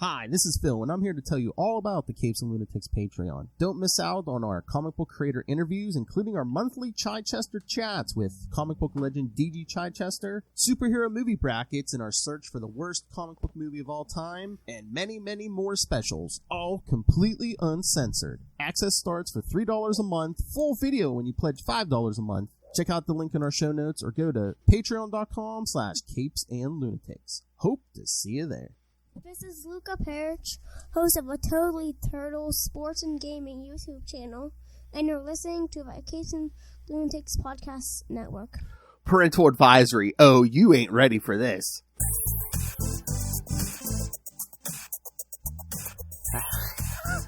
Hi, this is Phil, and I'm here to tell you all about the Capes and Lunatics Patreon. Don't miss out on our comic book creator interviews, including our monthly Chichester chats with comic book legend DG Chichester, superhero movie brackets in our search for the worst comic book movie of all time, and many, many more specials, all completely uncensored. Access starts for $3 a month, full video when you pledge $5 a month. Check out the link in our show notes or go to patreon.com/CapesandLunatics. Hope to see you there. This is Luca Perich, host of a Totally Turtle sports and gaming YouTube channel, and you're listening to the Capes and Lunatics Podcast Network. Parental advisory. Oh, you ain't ready for this.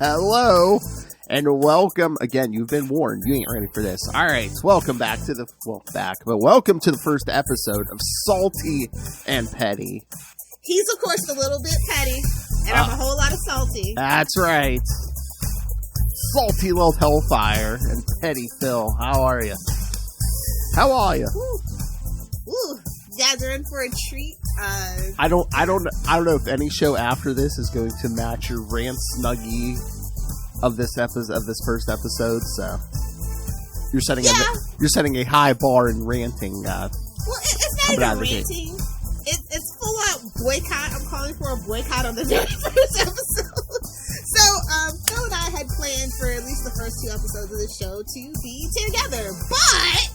Hello, and welcome. Again, you've been warned. You ain't ready for this. All right, welcome back to the, welcome to the first episode of Salty and Petty. He's, of course, a little bit petty, and I'm a whole lot of salty. That's right. Salty little Hellfire and Petty Phil. How are you? How are you? Ooh, you guys are in for a treat. I don't know if any show after this is going to match your rant snuggie of this first episode. So you're setting a high bar in ranting. Well, it's not even ranting. It's full out boycott. I'm calling for a boycott on the very first episode. So, Phil and I had planned for at least the first 2 episodes of the show to be together. But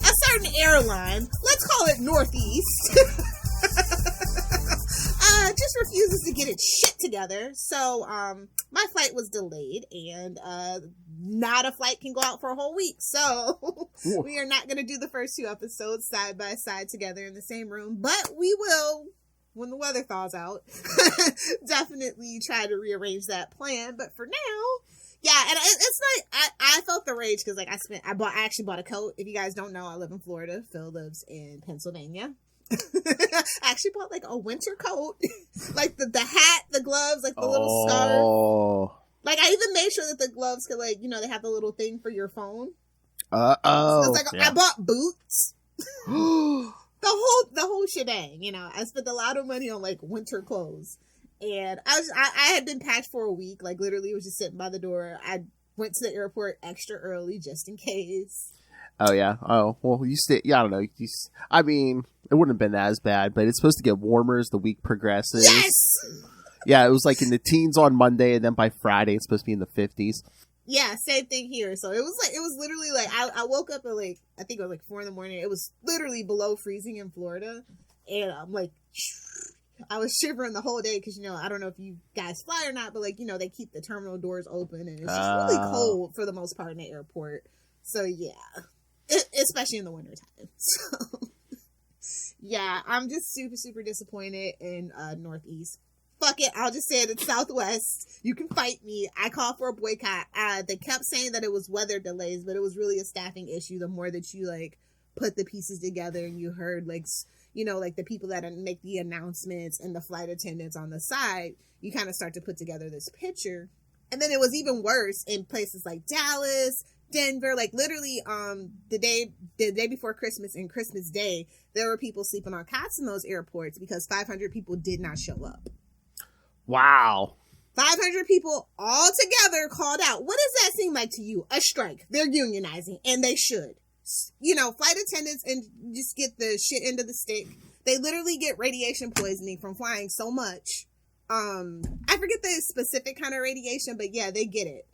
a certain airline, let's call it Northeast, just refuses to get its shit together. So, my flight was delayed, and not a flight can go out for a whole week. So, we are not going to do the first 2 episodes side by side together in the same room, but we will, when the weather thaws out, definitely try to rearrange that plan. But for now, yeah, and it's like, I felt the rage because, like, I actually bought a coat. If you guys don't know, I live in Florida. Phil lives in Pennsylvania. I actually bought like a winter coat, like the hat, the gloves, like the little scarf. Like I even made sure that the gloves could, like, you know, they have the little thing for your phone. So it's like I bought boots. the whole shebang. You know, I spent a lot of money on like winter clothes, and I had been packed for a week. Like literally, was just sitting by the door. I went to the airport extra early just in case. Oh, yeah. Oh, well, you stay. Yeah, I don't know. I mean, it wouldn't have been as bad, but it's supposed to get warmer as the week progresses. Yes! Yeah, it was like in the teens on Monday, and then by Friday, it's supposed to be in the 50s. Yeah, same thing here. So it was literally like, I woke up at like, I think it was like 4 a.m. It was literally below freezing in Florida. And I'm like, I was shivering the whole day because, you know, I don't know if you guys fly or not, but like, you know, they keep the terminal doors open, and it's just really cold for the most part in the airport. So yeah. Especially in the wintertime. So, yeah, I'm just super, super disappointed in Northeast. Fuck it, I'll just say it. It's Southwest. You can fight me. I call for a boycott. They kept saying that it was weather delays, but it was really a staffing issue. The more that you, like, put the pieces together and you heard, like, you know, like the people that make the announcements and the flight attendants on the side, you kind of start to put together this picture. And then it was even worse in places like Dallas, Denver, like literally the day before Christmas and Christmas Day, there were people sleeping on cots in those airports because 500 people did not show up. Wow. 500 people all together called out. What does that seem like to you? A strike. They're unionizing, and they should. You know, flight attendants and just get the shit end of the stick. They literally get radiation poisoning from flying so much. I forget the specific kind of radiation, but yeah, they get it.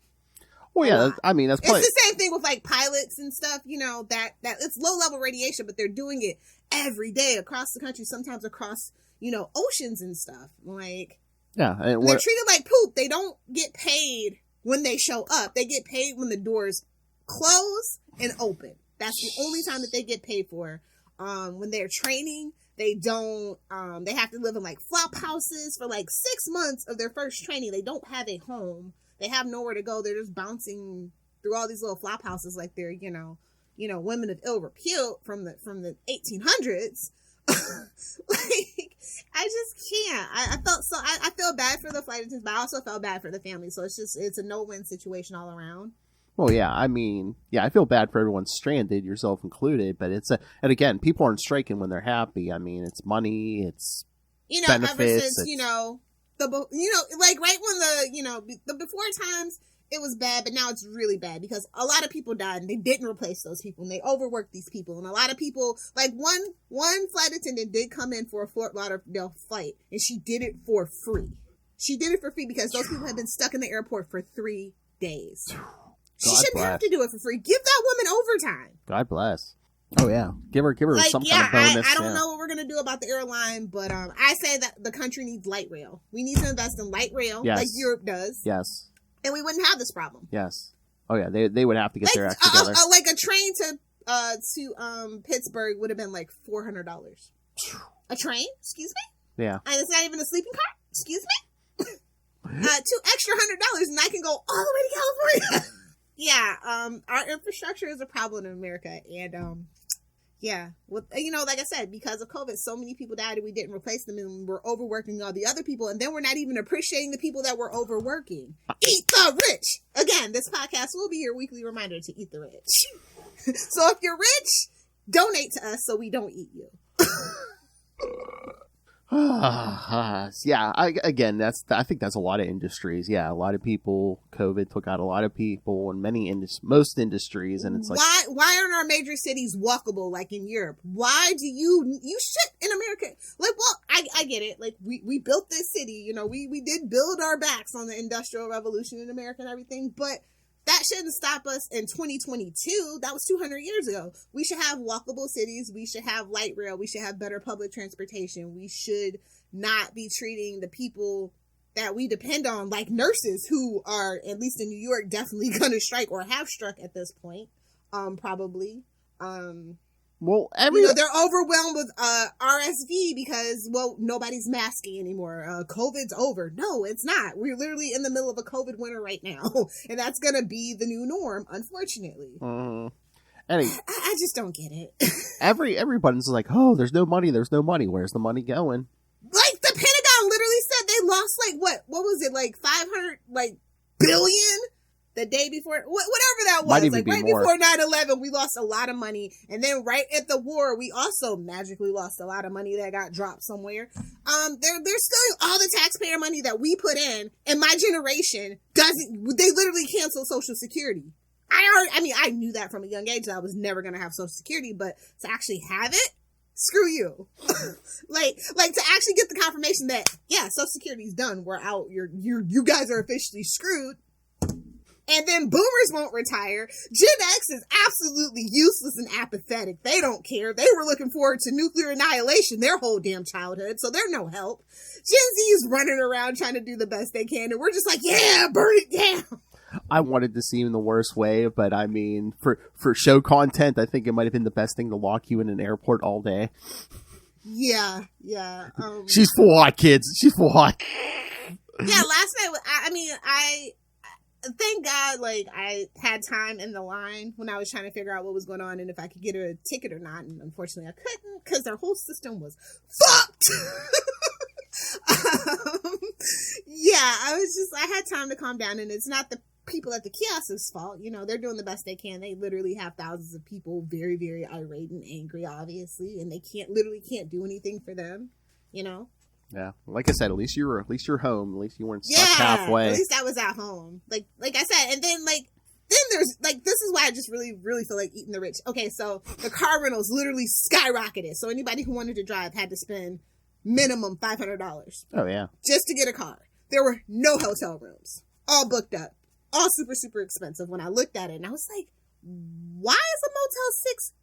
Well, yeah, I mean, that's it's the same thing with like pilots and stuff, you know, that it's low level radiation, but they're doing it every day across the country, sometimes across, you know, oceans and stuff. Like, yeah, they're treated like poop. They don't get paid when they show up. They get paid when the doors close and open. That's the only time that they get paid for. When they're training, they don't, they have to live in like flop houses for like 6 months of their first training. They don't have a home. They have nowhere to go. They're just bouncing through all these little flop houses like they're, you know, women of ill repute from the 1800s. Like, I just can't. I feel bad for the flight attendants, but I also felt bad for the family. So it's a no-win situation all around. Well, yeah, I mean, yeah, I feel bad for everyone stranded, yourself included, but and again, people aren't striking when they're happy. I mean, it's money, it's benefits, ever since, you know, like right when the before times, it was bad, but now it's really bad because a lot of people died and they didn't replace those people and they overworked these people. And a lot of people, like one flight attendant did come in for a Fort Lauderdale flight and she did it for free. She did it for free because those people had been stuck in the airport for 3 days. She shouldn't have to do it for free. Give that woman overtime. God bless. Oh yeah, give her like, some kind of bonus. I don't know what we're gonna do about the airline, but I say that the country needs light rail. We need to invest in light rail, like Europe does. Yes. And we wouldn't have this problem. Yes. Oh yeah, they would have to get their act together. Like a train to Pittsburgh would have been like $400. A train? Excuse me? Yeah. And it's not even a sleeping car? Excuse me? $2 extra $100 and I can go all the way to California. Yeah, our infrastructure is a problem in America, and yeah, like I said, because of COVID, so many people died and we didn't replace them, and we're overworking all the other people, and then we're not even appreciating the people that we're overworking. Eat the rich! Again, this podcast will be your weekly reminder to eat the rich. So if you're rich, donate to us so we don't eat you. Yeah, I think that's a lot of industries. Yeah, a lot of people. COVID took out a lot of people in most industries, and it's like, why aren't our major cities walkable like in Europe? Why do you shit in America? Like, well, I get it. Like we built this city, we did build our backs on the Industrial Revolution in America and everything, but that shouldn't stop us in 2022. That was 200 years ago. We should have walkable cities. We should have light rail. We should have better public transportation. We should not be treating the people that we depend on like nurses who are, at least in New York, definitely going to strike or have struck at this point. Probably. Well, they're overwhelmed with RSV because, nobody's masking anymore. COVID's over. No, it's not. We're literally in the middle of a COVID winter right now, and that's gonna be the new norm, unfortunately. Anyway, I just don't get it. Everybody's like, oh, there's no money. Where's the money going? Like the Pentagon literally said they lost what was it, like 500 billion? The day before, whatever that was, like right before 9/11, we lost a lot of money. And then right at the war, we also magically lost a lot of money that got dropped somewhere. They're stealing all the taxpayer money that we put in, and my generation they literally canceled Social Security. I knew that from a young age that I was never going to have Social Security, but to actually have it, screw you. like to actually get the confirmation that, yeah, Social Security's done. We're out. You guys are officially screwed. And then boomers won't retire. Gen X is absolutely useless and apathetic. They don't care. They were looking forward to nuclear annihilation their whole damn childhood, so they're no help. Gen Z is running around trying to do the best they can, and we're just like, yeah, burn it down. I wanted to seem the worst way, but I mean, for show content, I think it might have been the best thing to lock you in an airport all day. Yeah. She's full hot, kids. She's full hot. Yeah, last night, I thank God, I had time in the line when I was trying to figure out what was going on and if I could get a ticket or not. And unfortunately, I couldn't because their whole system was fucked. Yeah, I had time to calm down, and it's not the people at the kiosk's fault. They're doing the best they can. They literally have thousands of people very, very irate and angry, obviously, and they can't do anything for them, Yeah, like I said, at least you're home. At least you weren't stuck halfway. At least I was at home. Like I said, and then there's this is why I just really, really feel like eating the rich. Okay, so the car rentals literally skyrocketed. So anybody who wanted to drive had to spend minimum $500. Oh yeah, just to get a car. There were no hotel rooms, all booked up, all super, super expensive. When I looked at it, and I was like, why is a Motel 6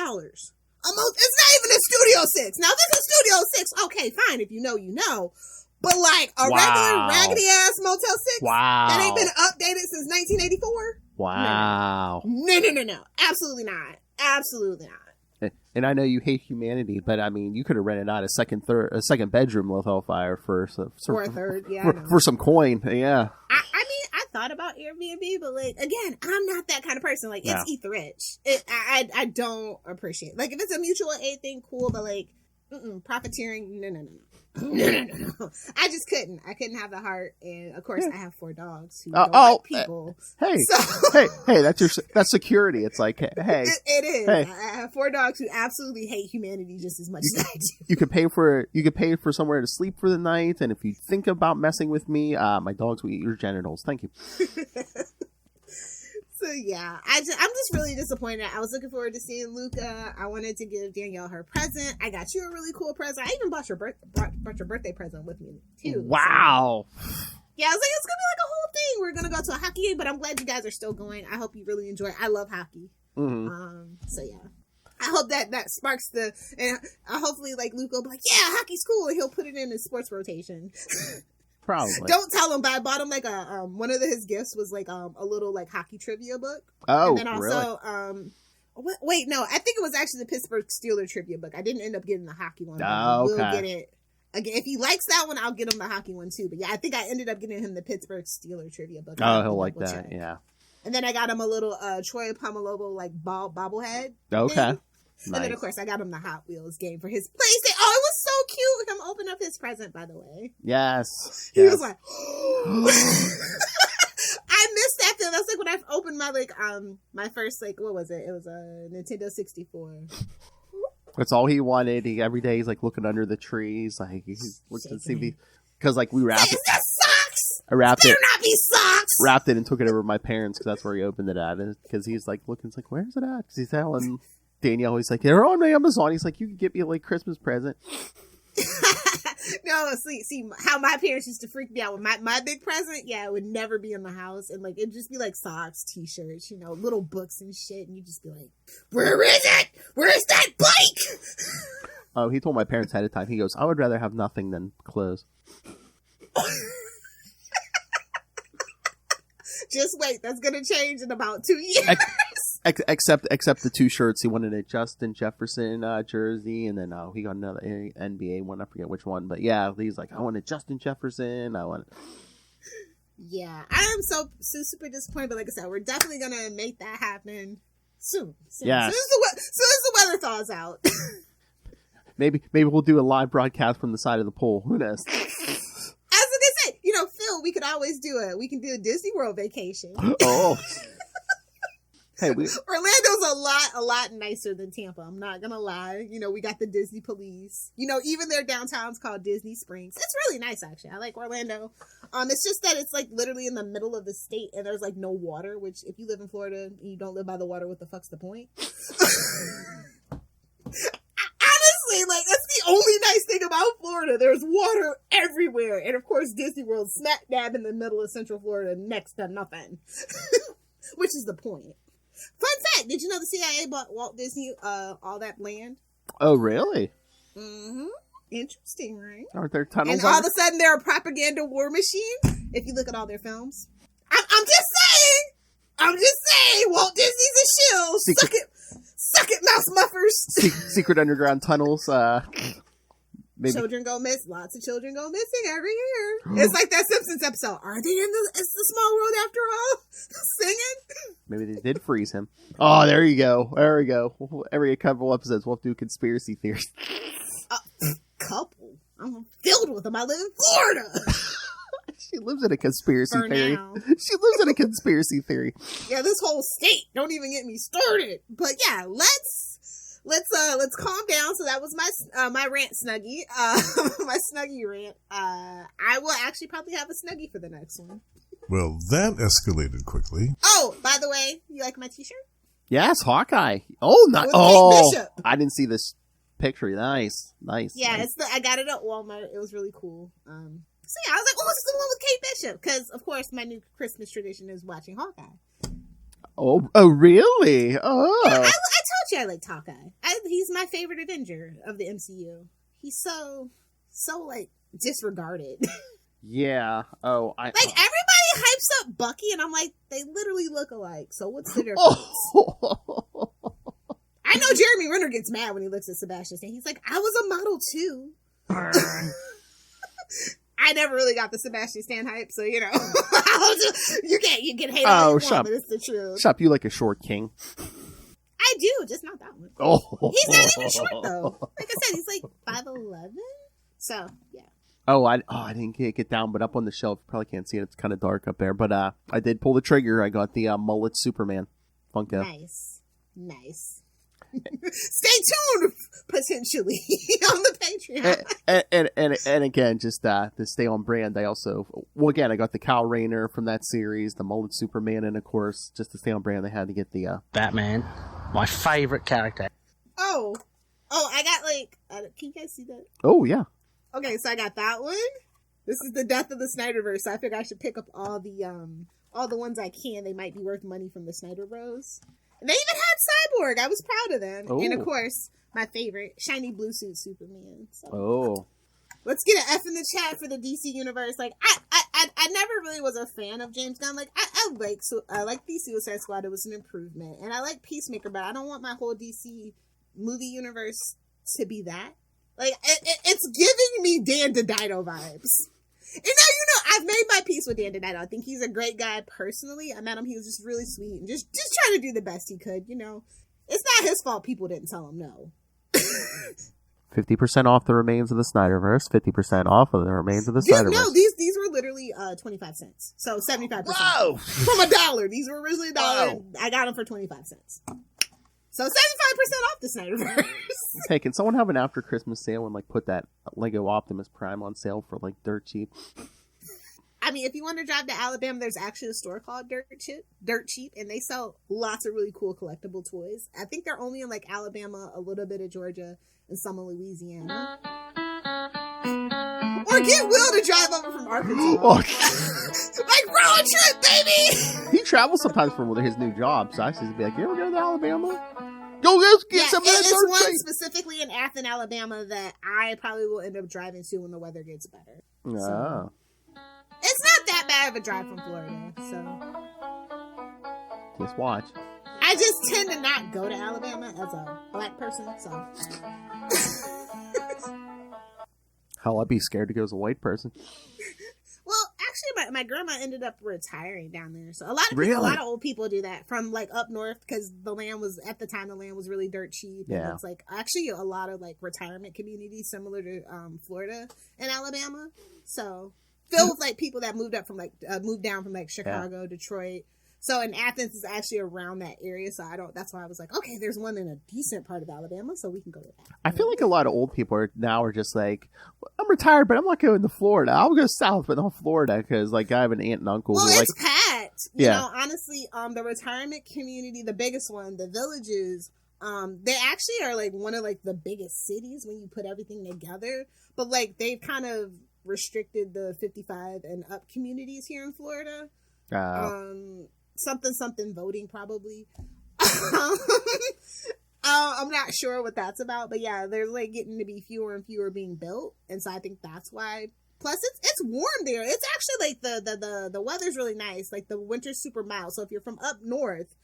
$200? It's not even a Studio 6. Now, this is Studio 6. Okay, fine. If you know, you know. But regular raggedy ass Motel 6 that ain't been updated since 1984. Wow. No. Absolutely not. Absolutely not. And I know you hate humanity, but I mean, you could have rented out a second bedroom with Hellfire for or a third, yeah, for some coin, yeah. I mean, I thought about Airbnb, but again, I'm not that kind of person. It's eat the rich. I don't appreciate. If it's a mutual aid thing, cool, but profiteering, no. No. I just couldn't. I couldn't have the heart. And of course, I have 4 dogs who don't like people. Hey, so, hey, that's security. It's like, hey. It is. Hey. I have 4 dogs who absolutely hate humanity just as much as I do. You could pay for somewhere to sleep for the night. And if you think about messing with me, my dogs will eat your genitals. Thank you. So yeah, I'm just really disappointed. I was looking forward to seeing Luca. I wanted to give Danielle her present. I got you a really cool present. I even bought your birthday present with me too. Wow. So, yeah, I was like, it's gonna be like a whole thing. We're gonna go to a hockey game, but I'm glad you guys are still going. I hope you really enjoy it. I love hockey. Mm-hmm. So yeah. I hope that sparks and hopefully like Luca will be like, yeah, hockey's cool, and he'll put it in his sports rotation. Probably. Don't tell him, but I bought him like a one of his gifts was like a little like hockey trivia book. Oh, and then also really? Wait, no, I think it was actually the Pittsburgh Steelers trivia book. I didn't end up getting the hockey one. Oh, okay. We'll get it again if he likes that one. I'll get him the hockey one too. But yeah, I think I ended up getting him the Pittsburgh Steelers trivia book. Oh, he'll like that. Yeah. And then I got him a little Troy Pomalobo like bobblehead. Okay. Thing. Nice. And then, of course, I got him the Hot Wheels game for his PlayStation. Oh, it was so cute. Him open up his present, by the way. Yes. He was like, I missed that thing. That's like when I opened my, my first, what was it? It was a Nintendo 64. That's all he wanted. Every day he's, looking under the trees. He's looking to see because, we wrapped it. Is that socks? I wrapped Better it. not be socks. Wrapped it and took it over to my parents because that's where he opened it at. Because he's, looking, it's like, where's it at? Because he's telling Danielle, he's like, they're on Amazon. He's like, you can get me a Christmas present. No, see how my parents used to freak me out with my big present. Yeah, it would never be in the house, and it'd just be socks, t-shirts, little books and shit, and you'd just be like, where is it? Where's that bike? Oh, he told my parents ahead of time. He goes, I would rather have nothing than clothes. Just wait, that's gonna change in about 2 years. Except the 2 shirts. He wanted a Justin Jefferson jersey, and then he got another NBA one. I forget which one, but yeah, he's like, I want a Justin Jefferson. Yeah, I am so super disappointed, but like I said, we're definitely gonna make that happen soon. Yes. Soon as the weather thaws out. Maybe we'll do a live broadcast from the side of the pool. Who knows? I was gonna say, Phil, we could always do it. We can do a Disney World vacation. Oh. Hey, Orlando's a lot nicer than Tampa. I'm not gonna lie. We got the Disney police. Even their downtown's called Disney Springs. It's really nice, actually. I like Orlando. It's just that it's literally in the middle of the state, and there's no water. Which, if you live in Florida and you don't live by the water, what the fuck's the point? Honestly, that's the only nice thing about Florida. There's water everywhere, and of course, Disney World smack dab in the middle of Central Florida, next to nothing. Which is the point. Fun fact, did you know the CIA bought Walt Disney all that land? Oh, really? Mm-hmm. Interesting, right? Aren't there tunnels? And all of a sudden, they're a propaganda war machine, if you look at all their films. I'm just saying, Walt Disney's a shill. Suck it, mouse muffers. Secret underground tunnels. Maybe. Children go miss. Lots of children go missing every year. It's like that Simpsons episode. Are they in It's the Small World after all? Singing? Maybe they did freeze him. Oh, there you go. There we go. Every couple episodes, we'll do conspiracy theories. Couple? I'm filled with them. I live in Florida. She lives in a conspiracy For theory. now. She lives in a conspiracy theory. Yeah, this whole state. Don't even get me started. But yeah, let's calm down. So that was my rant snuggie. My snuggie rant. I will actually probably have a snuggie for the next one. Well, that escalated quickly. Oh, by the way, you like my t-shirt? Yes, Hawkeye. Oh, not With Kate Bishop. I didn't see this picture. Nice. Yeah, nice. I got it at Walmart. It was really cool. So yeah, I was like, oh, this is the one with Kate Bishop, because of course my new Christmas tradition is watching Hawkeye. Oh, really? Oh. Yeah, I told you I liked Hawkeye. He's my favorite Avenger of the MCU. He's so disregarded. Yeah. Oh, everybody hypes up Bucky, and I'm like, they literally look alike. So what's the difference? Oh. I know Jeremy Renner gets mad when he looks at Sebastian Stan. He's like, I was a model too. I never really got the Sebastian Stan hype, so you can hate all you want, but it's the truth. Shop, you like a short king. I do, just not that one. Oh. He's not even short though. Like I said, he's like 5'11". So yeah. Oh, I didn't get down, but up on the shelf, you probably can't see it. It's kind of dark up there. But I did pull the trigger. I got the mullet Superman Funko. Nice. Stay tuned, potentially, on the Patreon. And again, just to stay on brand, I got the Kyle Rayner from that series, the mullet Superman, and of course, just to stay on brand, they had to get the Batman, my favorite character. Oh, I got can you guys see that? Oh yeah. Okay, so I got that one. This is the Death of the Snyderverse. So I figured I should pick up all the ones I can. They might be worth money from the Snyder Bros. And they even had Cyborg. I was proud of them. Oh. And of course, my favorite, shiny blue suit Superman. So. Oh. Let's get an F in the chat for the DC universe. Like I never really was a fan of James Gunn. Like I like the Suicide Squad. It was an improvement, and I like Peacemaker, but I don't want my whole DC movie universe to be that. Like it's giving me Dan DiDio vibes. And I've made my peace with Dan DiDio. I think he's a great guy personally. I met him. He was just really sweet and just trying to do the best he could. It's not his fault people didn't tell him no. 50% off the remains of the Snyderverse. 50% off of the remains of the Snyderverse. No, these were literally 25 cents. So 75%. Whoa! From $1. These were originally $1. Whoa. I got them for 25 cents. So 75% off the Snyderverse. Hey, can someone have an after Christmas sale and put that Lego Optimus Prime on sale for dirt cheap? I mean, if you want to drive to Alabama, there's actually a store called Dirt Cheap, and they sell lots of really cool collectible toys. I think they're only in Alabama, a little bit of Georgia, and some in Louisiana. Or get Will to drive over from Arkansas. Road trip, baby! He travels sometimes for his new job, so I used to be like, you ever go to Alabama? Go, let's get some of that it's dirt one cheap. specifically in Athens, Alabama, that I probably will end up driving to when the weather gets better. Ah. So, it's not that bad of a drive from Florida, so. Just watch. I just tend to not go to Alabama as a black person, so. Hell, I'd be scared to go as a white person. Well, actually, my grandma ended up retiring down there, so a lot of old people do that from up north because the land was really dirt cheap. Yeah, and it's actually a lot of retirement communities similar to Florida and Alabama, so filled with people that moved up from moved down from Chicago, Detroit. So in Athens is actually around that area, so that's why I was like, okay, there's one in a decent part of Alabama, so we can go to that. I feel like a lot of old people are just like, I'm retired, but I'm not going to Florida. I'll go south, but not Florida, because I have an aunt and uncle who it's packed. Yeah. Honestly, the retirement community, the biggest one, the Villages, they actually are one of the biggest cities when you put everything together, but they've kind of restricted the 55 and up communities here in Florida. Something voting probably. I'm not sure what that's about, but yeah, there's getting to be fewer and fewer being built, and so I think that's why. Plus, it's warm there. It's actually the weather's really nice. The winter's super mild. So if you're from up north,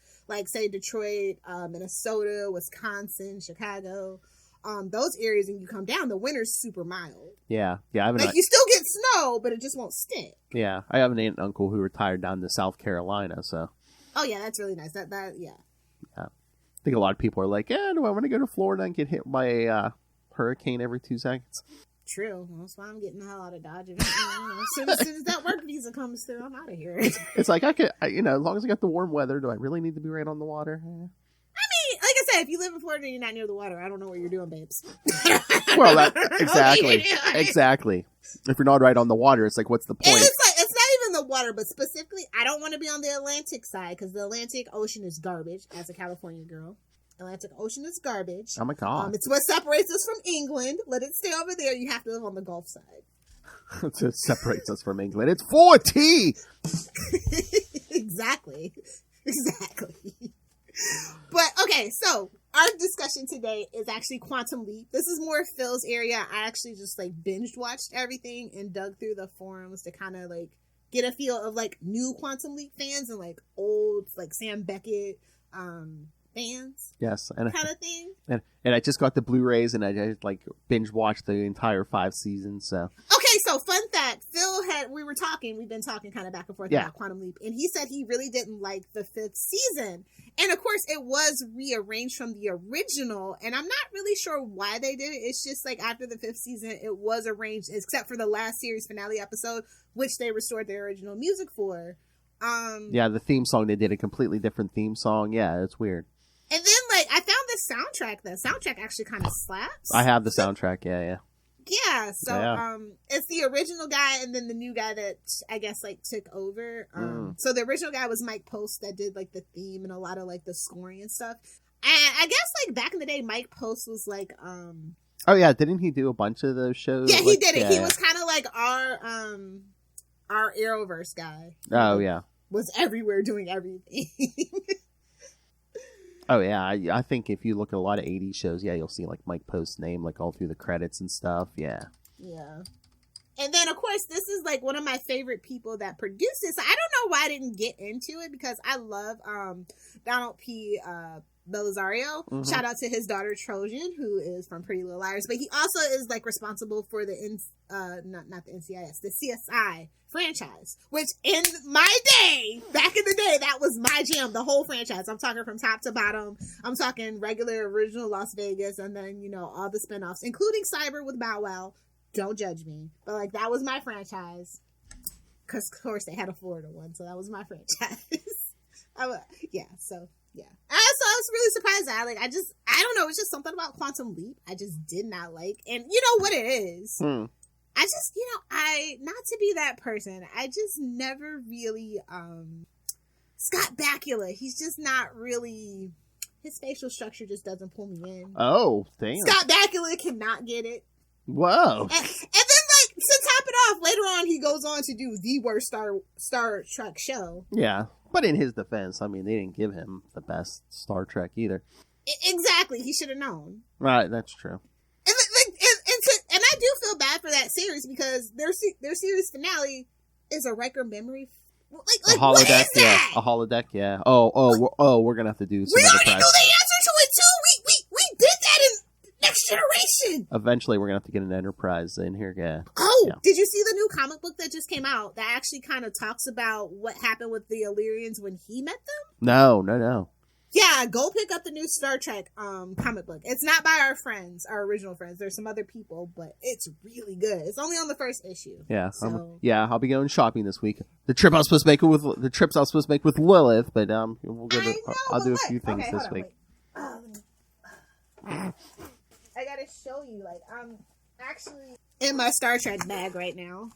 say Detroit, Minnesota, Wisconsin, Chicago, those areas, and you come down, the winter's super mild. Yeah. I have you still get snow, but it just won't stick. Yeah, I have an aunt and uncle who retired down to South Carolina, so. Oh yeah, that's really nice. Yeah. I think a lot of people are like, yeah, do I want to go to Florida and get hit by a hurricane every 2 seconds? True. That's why I'm getting the hell out of Dodge. As soon as that work visa comes through, I'm out of here. It's I could, as long as I got the warm weather, do I really need to be right on the water? Like I said, if you live in Florida and you're not near the water, I don't know what you're doing, babes. Well, exactly. If you're not right on the water, it's what's the point? And it's not even the water, but specifically, I don't want to be on the Atlantic side because the Atlantic Ocean is garbage. As a California girl, Atlantic Ocean is garbage. Oh my god! It's what separates us from England. Let it stay over there. You have to live on the Gulf side. It separates us from England. It's 4T. Exactly. But okay, so our discussion today is actually Quantum Leap. This is more Phil's area. I actually just binge watched everything and dug through the forums to kind of get a feel of new Quantum Leap fans and old Sam Beckett fans. Yes, and kind of thing. And I just got the Blu-rays and I just binge watched the entire 5 seasons. So okay, Okay, so fun fact, we've been talking kind of back and forth about Quantum Leap, and he said he really didn't like the 5th season. And of course, it was rearranged from the original, and I'm not really sure why they did it. It's just like after the 5th season, it was arranged, except for the last series finale episode, which they restored the original music for. The theme song, they did a completely different theme song. Yeah, it's weird. And then, I found the soundtrack. The soundtrack actually kind of slaps. I have the soundtrack, yeah. Yeah, so it's the original guy and then the new guy that I guess took over. So the original guy was Mike Post that did the theme and a lot of the scoring and stuff. And I guess back in the day, Mike Post was oh yeah, didn't he do a bunch of those shows? Yeah, he did it. He was kind of our Arrowverse guy. Oh yeah, was everywhere doing everything. Oh yeah, I think if you look at a lot of 80s shows, you'll see Mike Post's name all through the credits and stuff. Yeah. And then of course this is one of my favorite people that produced this. I don't know why I didn't get into it because I love Donald P. Belisario. Mm-hmm. Shout out to his daughter Trojan, who is from Pretty Little Liars, but he also is responsible for the not the NCIS, the CSI franchise, which in my day, back in the day, that was my jam, the whole franchise. I'm talking from top to bottom. I'm talking regular original Las Vegas, and then all the spinoffs, including Cyber with Bow Wow. Don't judge me, but that was my franchise, because of course they had a Florida one, so that was my franchise. So I was really surprised at I don't know, it's just something about Quantum Leap I just did not like. And you know what it is? I just, not to be that person, I just never really, Scott Bakula, he's just not really, his facial structure just doesn't pull me in. Oh, damn. Scott Bakula cannot get it. Whoa. And then, to top it off, later on, he goes on to do the worst Star Trek show. Yeah. But in his defense, they didn't give him the best Star Trek either. Exactly. He should have known. Right, that's true. And I do feel bad for that series because their series finale is a Riker memory. A holodeck, what is that? A holodeck, yeah. We're gonna have to do some We other already know the answer to it too. We did that in Next Generation. Eventually, we're gonna have to get an Enterprise in here, yeah. Did you see the new comic book that just came out that actually kind of talks about what happened with the Illyrians when he met them? No. Yeah, go pick up the new Star Trek comic book. It's not by our original friends. There's some other people, but it's really good. It's only on the first issue. Yeah, so. I'll be going shopping this week. The trips I was supposed to make with Lilith, but I'll do a few things this week. I gotta show you. I'm actually in my Star Trek bag right now.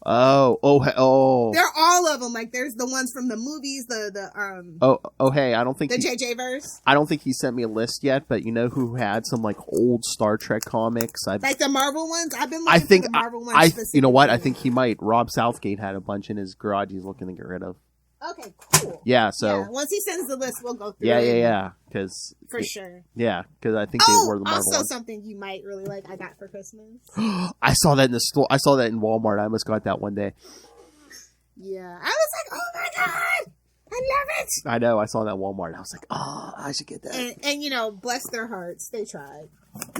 Oh! They're all of them. There's the ones from the movies. Hey! I don't think the JJ verse. I don't think he sent me a list yet. But you know who had some old Star Trek comics? The Marvel ones. I've been looking for the Marvel ones. You know what? I think he might. Rob Southgate had a bunch in his garage. He's looking to get rid of. Okay, cool. Yeah, so once he sends the list, we'll go through. Yeah. Because for sure. Yeah, because I think they were the Marvel also ones. Something you might really like. I got for Christmas. I saw that in the store. I saw that in Walmart. I almost got that one day. Yeah, I was like, oh my god, I love it. I know. I saw that in Walmart. I was like, oh, I should get that. And bless their hearts, they tried.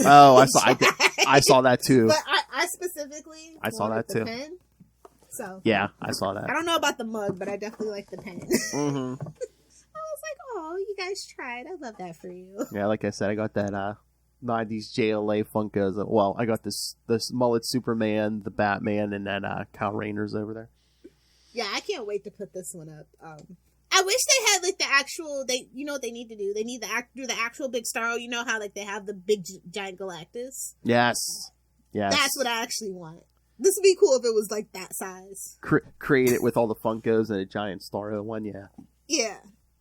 Oh, I saw that too. But I specifically saw that too. Pen. So yeah, I saw that. I don't know about the mug, but I definitely like the pen. Mm-hmm. I was like, oh, you guys tried. I love that for you. Yeah, like I said, I got that 90s JLA Funkos. Well, I got this mullet Superman, the Batman, and then Kyle Rayner's over there. Yeah, I can't wait to put this one up. I wish they had the actual. You know what they need to do? They need to do the actual big star. You know how they have the big giant Galactus. Yes. That's what I actually want. This would be cool if it was that size. Create it with all the Funkos and a giant Starro one, yeah. Yeah.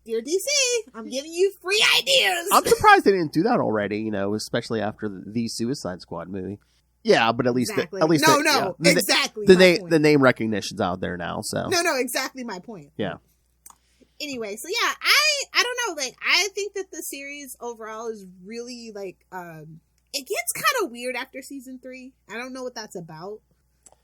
Dear DC, I'm giving you free ideas. I'm surprised they didn't do that already, especially after the Suicide Squad movie. Yeah, but at least... Exactly. Exactly. The name recognition's out there now, so... No, exactly my point. Yeah. Anyway, so yeah, I don't know, I think that the series overall is really, it gets kind of weird after season 3. I don't know what that's about.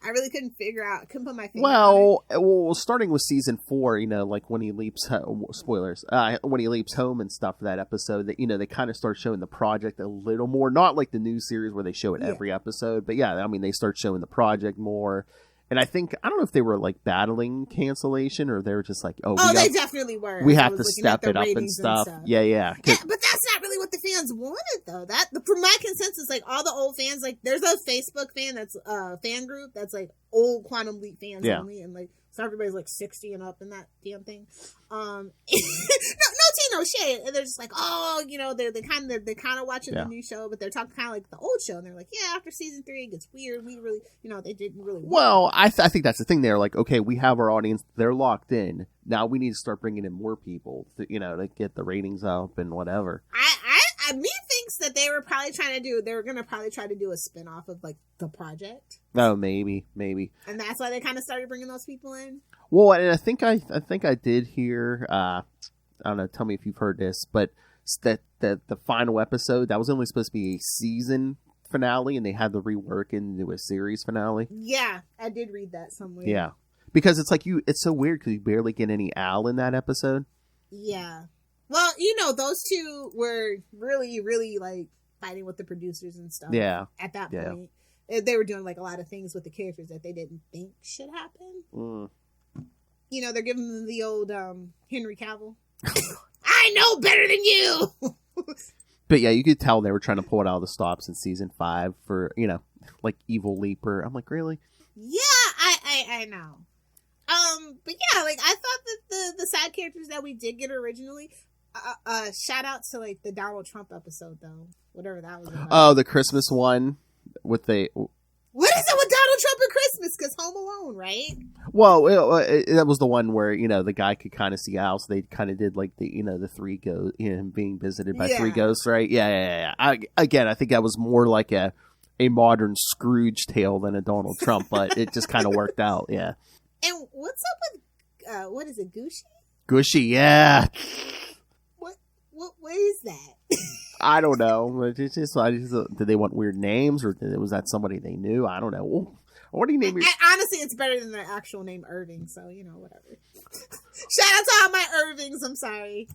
I really couldn't put my finger on it. Well, starting with season 4, like when he leaps home, spoilers, when he leaps home and stuff for that episode, that they kind of start showing the project a little more, not like the new series where they show it every episode, but yeah, I mean, they start showing the project more. And I don't know if they were like battling cancellation or they were just like, they definitely were. We have to step it up and stuff. Yeah. But that's not really what the fans wanted, though. For my consensus, like all the old fans, like there's a Facebook fan that's fan group that's like old Quantum Leap fans only, and like so everybody's like 60 and up in that damn thing. No tea, no shade. And they're just like, they kind of watching the new show, but they're talking kind of like the old show, and they're like, after season 3 it gets weird. We really, they didn't really. Well, I think that's the thing. They're like, okay, we have our audience. They're locked in. Now we need to start bringing in more people to get the ratings up and whatever. Me thinks that they were probably going to probably try to do a spinoff of like the project. Oh, maybe. And that's why they kind of started bringing those people in. Well, and I think I did hear. I don't know. Tell me if you've heard this, but that the final episode that was only supposed to be a season finale, and they had to rework into a series finale. Yeah, I did read that somewhere. Yeah, because it's like it's so weird because you barely get any Al in that episode. Yeah. Well, those two were really, really like fighting with the producers and stuff. Yeah. At that point, they were doing like a lot of things with the characters that they didn't think should happen. They're giving them the old Henry Cavill. I know better than you. But yeah, you could tell they were trying to pull it out of the stops in season 5 for like Evil Leaper. I'm like, really? Yeah, I know. But yeah, like I thought that the side characters that we did get originally. Shout out to like the Donald Trump episode though, whatever that was about. Oh, the Christmas one with the. What is it with Donald Trump and Christmas? Because Home Alone, right? Well, that was the one where the guy could kind of see Al, so they kind of did like the 3 ghosts, him being visited by 3 ghosts, right? Yeah. I think that was more like a modern Scrooge tale than a Donald Trump, but it just kind of worked out, yeah. And what's up with what is it, Gushy? Gushy, yeah. What is that? I don't know. Did they want weird names, or was that somebody they knew? I don't know. What do you name your? Honestly, it's better than the actual name Irving. So whatever. Shout out to all my Irvings. I'm sorry.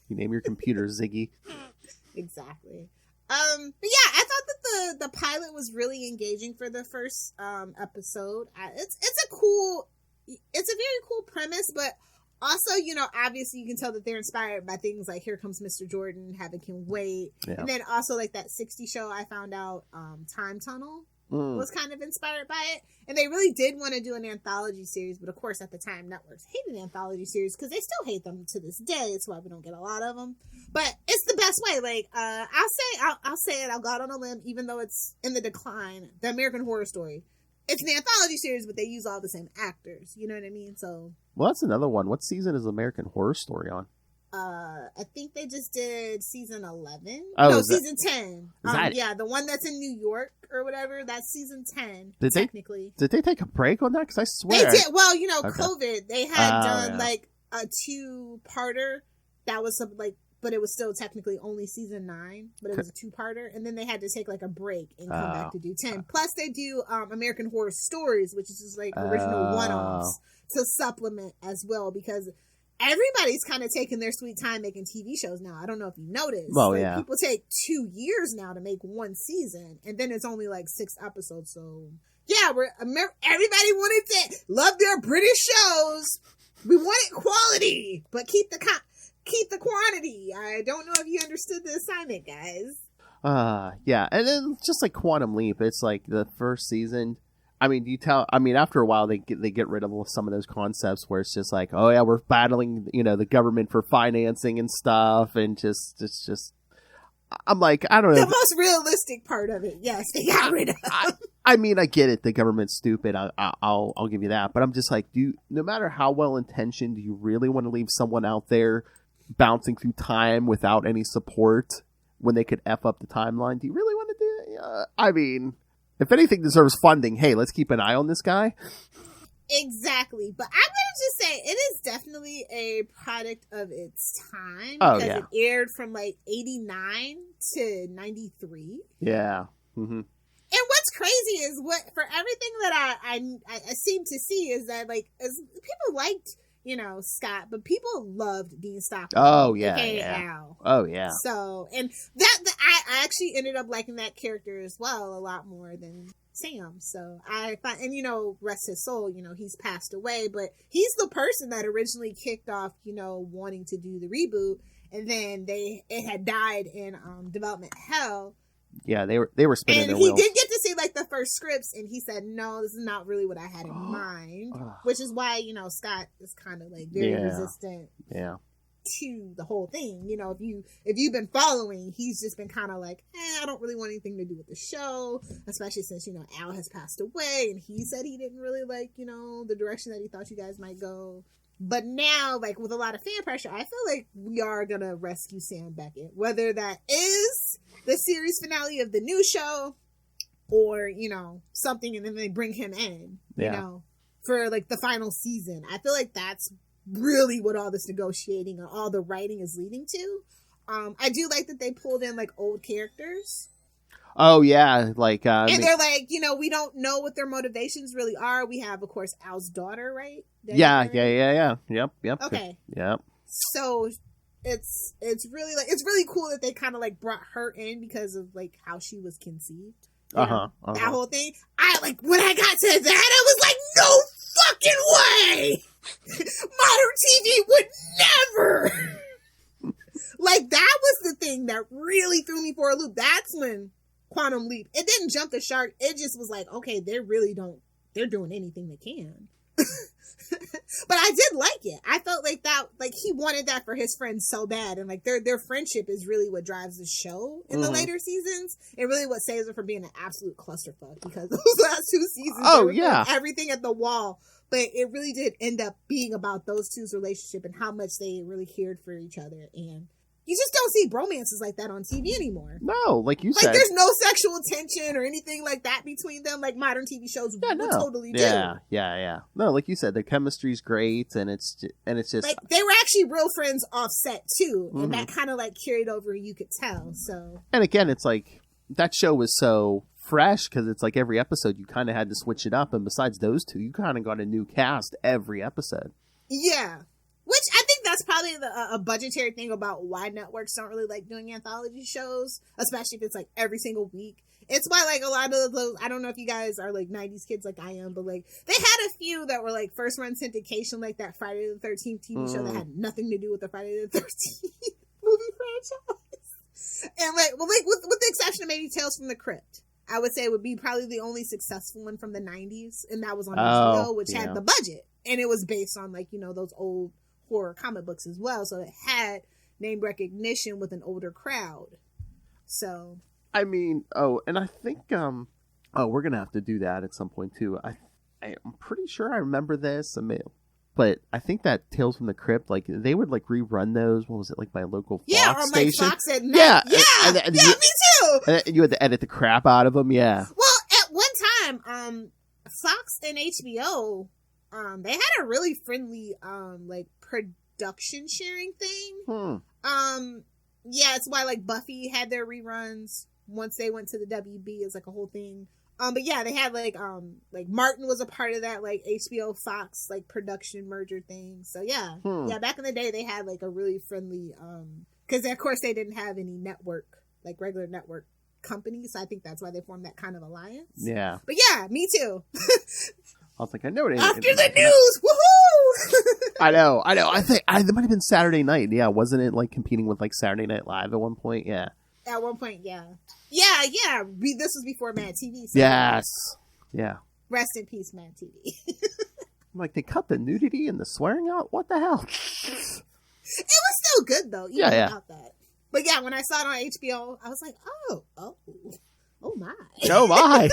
You name your computer Ziggy. Exactly. But yeah, I thought that the pilot was really engaging for the first episode. It's a very cool premise, but. Also, obviously you can tell that they're inspired by things like Here Comes Mr. Jordan, Heaven Can Wait. Yeah. And then also like that 60 show I found out, Time Tunnel was kind of inspired by it. And they really did want to do an anthology series, but of course at the time networks hated anthology series because they still hate them to this day. It's why we don't get a lot of them. But it's the best way. Like, I'll say it, I'll go out on a limb, even though it's in the decline. The American Horror Story. It's an anthology series, but they use all the same actors. You know what I mean? So. Well, that's another one. What season is American Horror Story on? I think they just did season 11. Oh, no, season 10. Yeah, the one that's in New York or whatever. That's season 10. Technically, did they take a break on that? Because I swear they did. Well, okay. COVID. They had done like a 2-parter. That was but it was still technically only season 9, but it was a 2-parter, and then they had to take like a break and come back to do 10. Plus, they do American Horror Stories, which is just like original one-offs to supplement as well, because everybody's kind of taking their sweet time making TV shows now. I don't know if you noticed. Well, yeah. People take 2 years now to make one season, and then it's only like 6 episodes. So yeah, everybody wanted to love their British shows. We wanted quality, but keep the quantity. I don't know if you understood the assignment, guys. Yeah, and then just like Quantum Leap, it's like the first season. I mean, after a while they get rid of some of those concepts where it's just like, oh yeah, we're battling, the government for financing and stuff, and just. I'm like, I don't know. The most realistic part of it, yes, they got rid of. I mean, I get it. The government's stupid. I'll give you that. But I'm just like, no matter how well intentioned, do you really want to leave someone out there bouncing through time without any support when they could F up the timeline? Do you really want to do it? I mean, if anything deserves funding, hey, let's keep an eye on this guy. Exactly. But I'm going to just say it is definitely a product of its time. Oh, because yeah. it aired from like 89 to 93. Yeah. Mm-hmm. And what's crazy is what for everything that I seem to see is that like as people liked Scott, but people loved Dean Stockwell. Oh yeah, aka yeah. Al. Oh yeah. So and that I actually ended up liking that character as well a lot more than Sam. So I find, and rest his soul, he's passed away, but he's the person that originally kicked off, wanting to do the reboot, and then it had died in development hell. Yeah, they were spinning their wheels. And he wheels. did get to see like the first scripts, and he said, "No, this is not really what I had in mind," which is why Scott is kind of like very resistant. Yeah. To the whole thing, if you've been following, he's just been kind of like, I don't really want anything to do with the show, especially since Al has passed away, and he said he didn't really like the direction that he thought you guys might go. But now, like with a lot of fan pressure, I feel like we are gonna rescue Sam Beckett, whether that is the series finale of the new show or something, and then they bring him in, for like the final season. I feel like that's really what all this negotiating and all the writing is leading to. I do like that they pulled in like old characters. Oh yeah, like and they're like, we don't know what their motivations really are. We have, of course, Al's daughter, right? Yeah. Yep. Okay. Yep. So it's really like it's really cool that they kind of like brought her in because of like how she was conceived. That whole thing. I like when I got to that, I was like, no fucking way. Modern TV would never. Like that was the thing that really threw me for a loop. That's when Quantum Leap. It didn't jump the shark. It just was like, okay, they're doing anything they can. But I did like it. I felt like that, like he wanted that for his friends so bad, and like their friendship is really what drives the show in the later seasons, and really what saves it from being an absolute clusterfuck, because those last two seasons, everything at the wall. But it really did end up being about those two's relationship and how much they really cared for each other. And you just don't see bromances like that on TV anymore. No, like you said. Like, there's no sexual tension or anything like that between them, like modern TV shows would totally do. Yeah. No, like you said, the chemistry's great, and it's just like they were actually real friends off set too, and that kind of like carried over. You could tell. So, and again, it's like that show was so fresh because it's like every episode you kind of had to switch it up, and besides those two, you kind of got a new cast every episode. Yeah. Which I think that's probably a budgetary thing about why networks don't really like doing anthology shows, especially if it's like every single week. It's why like a lot of those, I don't know if you guys are like 90s kids like I am, but like they had a few that were like first run syndication, like that Friday the 13th TV show that had nothing to do with the Friday the 13th movie franchise. And like, well, like with the exception of maybe Tales from the Crypt, I would say it would be probably the only successful one from the 90s, and that was on HBO, which had the budget, and it was based on like those old horror comic books as well, so it had name recognition with an older crowd. So I mean, and I think we're gonna have to do that at some point too. I'm pretty sure I remember this, but I think that Tales from the Crypt, like they would like rerun those. What was it, like my local Fox station? Fox at night. Me too. And you had to edit the crap out of them. Yeah. Well, at one time, Fox and HBO, they had a really friendly like production sharing thing. Yeah, it's why like Buffy had their reruns once they went to the WB. It's like a whole thing. But yeah, they had like Martin was a part of that like HBO Fox like production merger thing. So yeah, back in the day they had like a really friendly because of course they didn't have any network like regular network companies. So I think that's why they formed that kind of alliance. Yeah. But yeah, me too. I was like, I know it. After the news, woohoo! I know. I think it might have been Saturday Night. Yeah, wasn't it like competing with like Saturday Night Live at one point? Yeah. At one point, yeah. This was before Mad TV. So yes. Yeah. Rest in peace, Mad TV. I'm like, they cut the nudity and the swearing out? What the hell? It was still good though, even without that. But yeah, when I saw it on HBO, I was like, oh my. Oh my.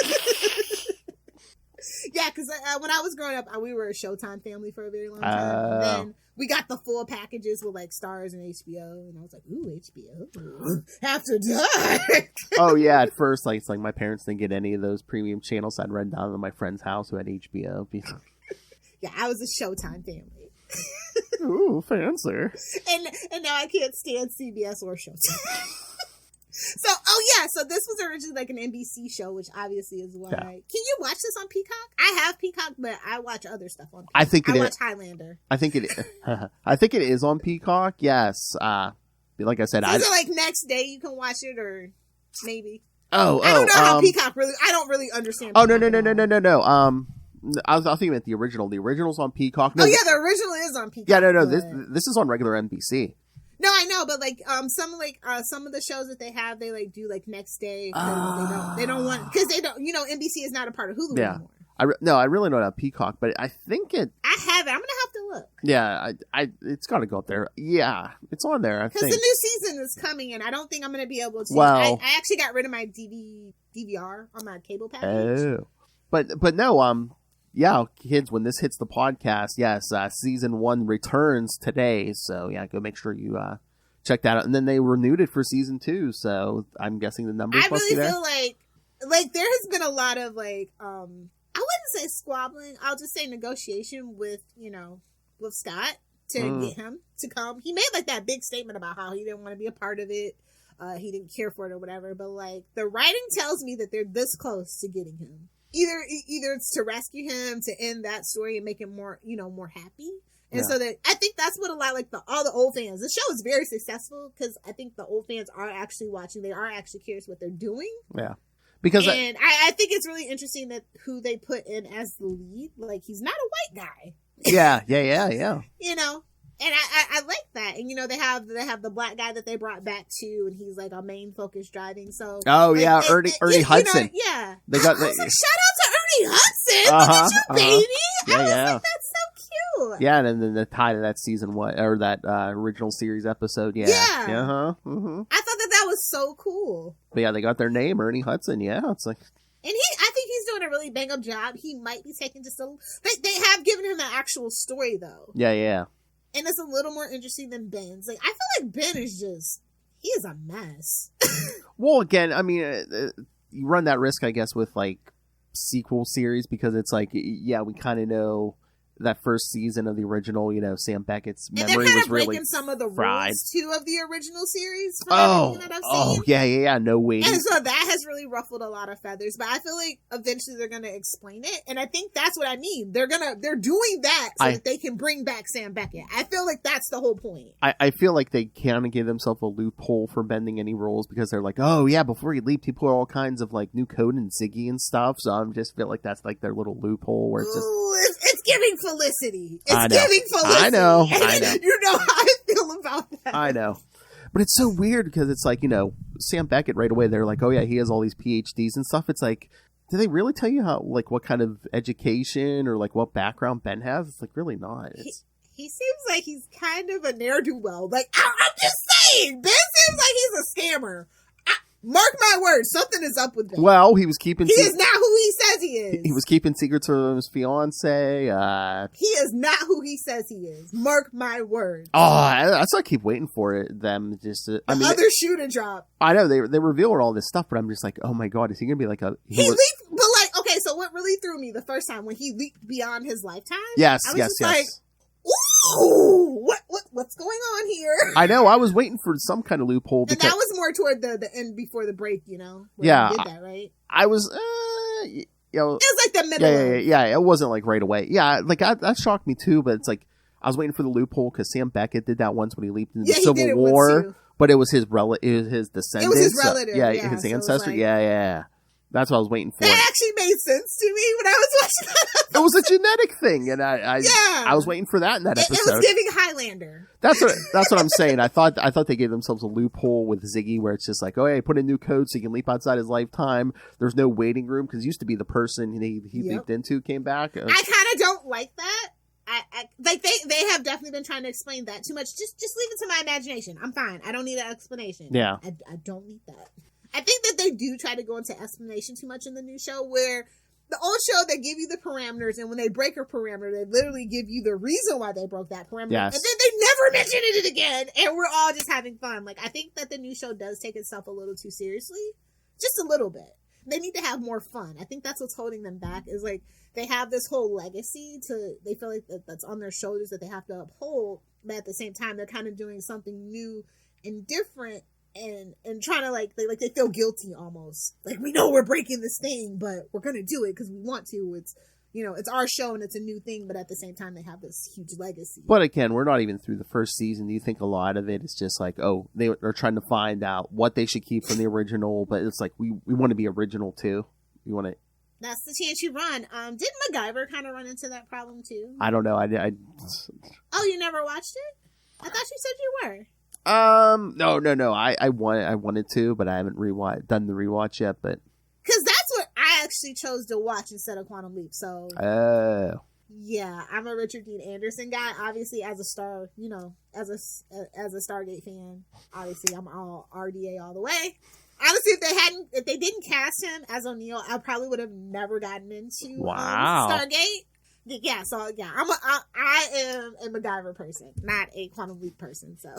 Yeah, because when I was growing up, we were a Showtime family for a very long time. And then we got the full packages with like Stars and HBO, and I was like, ooh, HBO. After dark. Oh yeah, at first, like it's like my parents didn't get any of those premium channels. I'd run down to my friend's house who had HBO. Yeah, I was a Showtime family. Ooh, fancy. And now I can't stand CBS or Showtime. So this was originally like an NBC show, which obviously is why. Yeah. Can you watch this on Peacock? I have Peacock, but I watch other stuff on Peacock. I think it is. watch Highlander. I think it. I think it is on Peacock. Yes. Like I said, Is it like next day you can watch it, or maybe? I don't know how Peacock really. I don't really understand. Oh, no. I was thinking about the original. The original's on Peacock. No, the original is on Peacock. Yeah, no. But... This is on regular NBC. No, I know, but like some of the shows that they have, they like do like next day. They don't want, because they don't. NBC is not a part of Hulu anymore. I really don't have Peacock, but I think it. I have it. I'm gonna have to look. Yeah, it's got to go up there. Yeah, it's on there. Because the new season is coming, and I don't think I'm gonna be able to. Well, I actually got rid of my DVR on my cable package. Oh, but no, yeah, kids, when this hits the podcast, yes, season 1 returns today. So yeah, go make sure you check that out. And then they renewed it for season 2. So I'm guessing the numbers must be there. I really feel like there has been a lot of like I wouldn't say squabbling. I'll just say negotiation with Scott to get him to come. He made like that big statement about how he didn't want to be a part of it. He didn't care for it or whatever. But like the writing tells me that they're this close to getting him. Either it's to rescue him, to end that story and make him more happy. And so that I think that's what a lot like all the old fans. The show is very successful because I think the old fans are actually watching. They are actually curious what they're doing. Yeah. Because I think it's really interesting that who they put in as the lead, like he's not a white guy. Yeah. And I like that. And they have the black guy that they brought back too, and he's like a main focus driving. So Ernie Hudson. They got shout out to Ernie Hudson. Look at you, baby. I was like, that's so cute. Yeah, and then the tie to that season that original series episode. Yeah. Mm-hmm. I thought that was so cool. But yeah, they got their name, Ernie Hudson. Yeah, it's like. And I think he's doing a really bang up job. He might be taking just a. They have given him an actual story though. Yeah. And it's a little more interesting than Ben's. Like, I feel like Ben is he is a mess. Well, again, I mean, you run that risk, I guess, with like sequel series because it's like, yeah, we kind of know that first season of the original, Sam Beckett's memory was really breaking some of the fried. Rules too of the original series. That I've seen. Yeah, no way. And so that has really ruffled a lot of feathers. But I feel like eventually they're gonna explain it, and I think that's what I mean. They're doing that so that they can bring back Sam Beckett. I feel like that's the whole point. I feel like they kind of gave themselves a loophole for bending any rules because they're like, oh yeah, before he leaped, he put all kinds of like new code and Ziggy and stuff. So I just feel like that's like their little loophole where it's just. It's giving Felicity. It's giving Felicity. I know. You know how I feel about that. I know. But it's so weird because it's like, Sam Beckett right away, they're like, oh yeah, he has all these PhDs and stuff. It's like, do they really tell you how, like, what kind of education or like what background Ben has? It's like, really not. He seems like he's kind of a ne'er-do-well. Like, I'm just saying, Ben seems like he's a scammer. Mark my words, something is up with Ben. Well, he was keeping. He is not who he says he is. He was keeping secrets from his fiance. He is not who he says he is. Mark my words. Oh, I still keep waiting for it. Them just. The other shoe to drop. I know they reveal all this stuff, but I'm just like, oh my god, is he gonna be like a? He leaked, but like, okay, so what really threw me the first time when he leaked beyond his lifetime? Yes. Like, ooh, what's going on here? I know. I was waiting for some kind of loophole. And that was more toward the end before the break, Yeah. He did that, right? I was, it was like the middle. Yeah. It wasn't like right away. Yeah, like that shocked me too. But it's like I was waiting for the loophole because Sam Beckett did that once when he leaped into the Civil War. But it was his it was his descendant. It was his relative. His ancestor. Like, yeah. That's what I was waiting for. That actually made sense to me when I was watching that. It was a genetic thing, and I was waiting for that in that episode. It was giving Highlander. That's what I'm saying. I thought they gave themselves a loophole with Ziggy where it's just like, oh hey, put in new code so you can leap outside his lifetime. There's no waiting room because used to be the person he leaped into came back. I kind of don't like that. I like they have definitely been trying to explain that too much. Just leave it to my imagination. I'm fine. I don't need an explanation. Yeah, I don't need that. I think that they do try to go into explanation too much in the new show, where the old show, they give you the parameters, and when they break a parameter, they literally give you the reason why they broke that parameter. Yes. And then they never mention it again, and we're all just having fun. Like, I think that the new show does take itself a little too seriously. Just a little bit. They need to have more fun. I think that's what's holding them back, is like, they have this whole legacy they feel like that's on their shoulders that they have to uphold, but at the same time, they're kind of doing something new and different and trying to like they feel guilty almost. Like, we know we're breaking this thing, but we're gonna do it because we want to. It's, you know, it's our show and it's a new thing, but at the same time they have this huge legacy. But again, we're not even through the first season. Do you think a lot of it is just like, oh, they're trying to find out what they should keep from the original, but it's like we want to be original too. We want to. That's the chance you run. Didn't MacGyver kind of run into that problem too? I don't know. Oh, you never watched it? I thought you said you were. No. I wanted to, but I haven't done the rewatch yet. But because that's what I actually chose to watch instead of Quantum Leap. So yeah, I'm a Richard Dean Anderson guy. Obviously, as a Star, you know, as a Stargate fan, obviously I'm all RDA all the way. Honestly, if they didn't cast him as O'Neill, I probably would have never gotten into Stargate. Yeah, so yeah, I am a MacGyver person, not a Quantum Leap person. So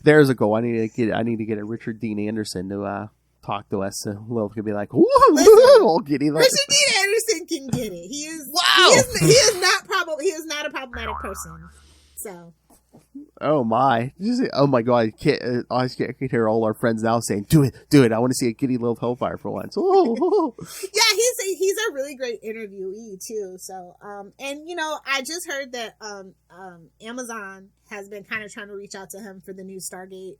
there's a goal. I need to get a Richard Dean Anderson to talk to us. Lil could be like, "Whoa, all giddy." Like. Richard Dean Anderson can get it. He is wow. He is not a problematic person. So. Oh my! Oh my God! I can hear all our friends now saying, "Do it! I want to see a giddy little Hellfire for once." Oh. Yeah, he's a really great interviewee too. So, and you know, I just heard that Amazon has been kind of trying to reach out to him for the new Stargate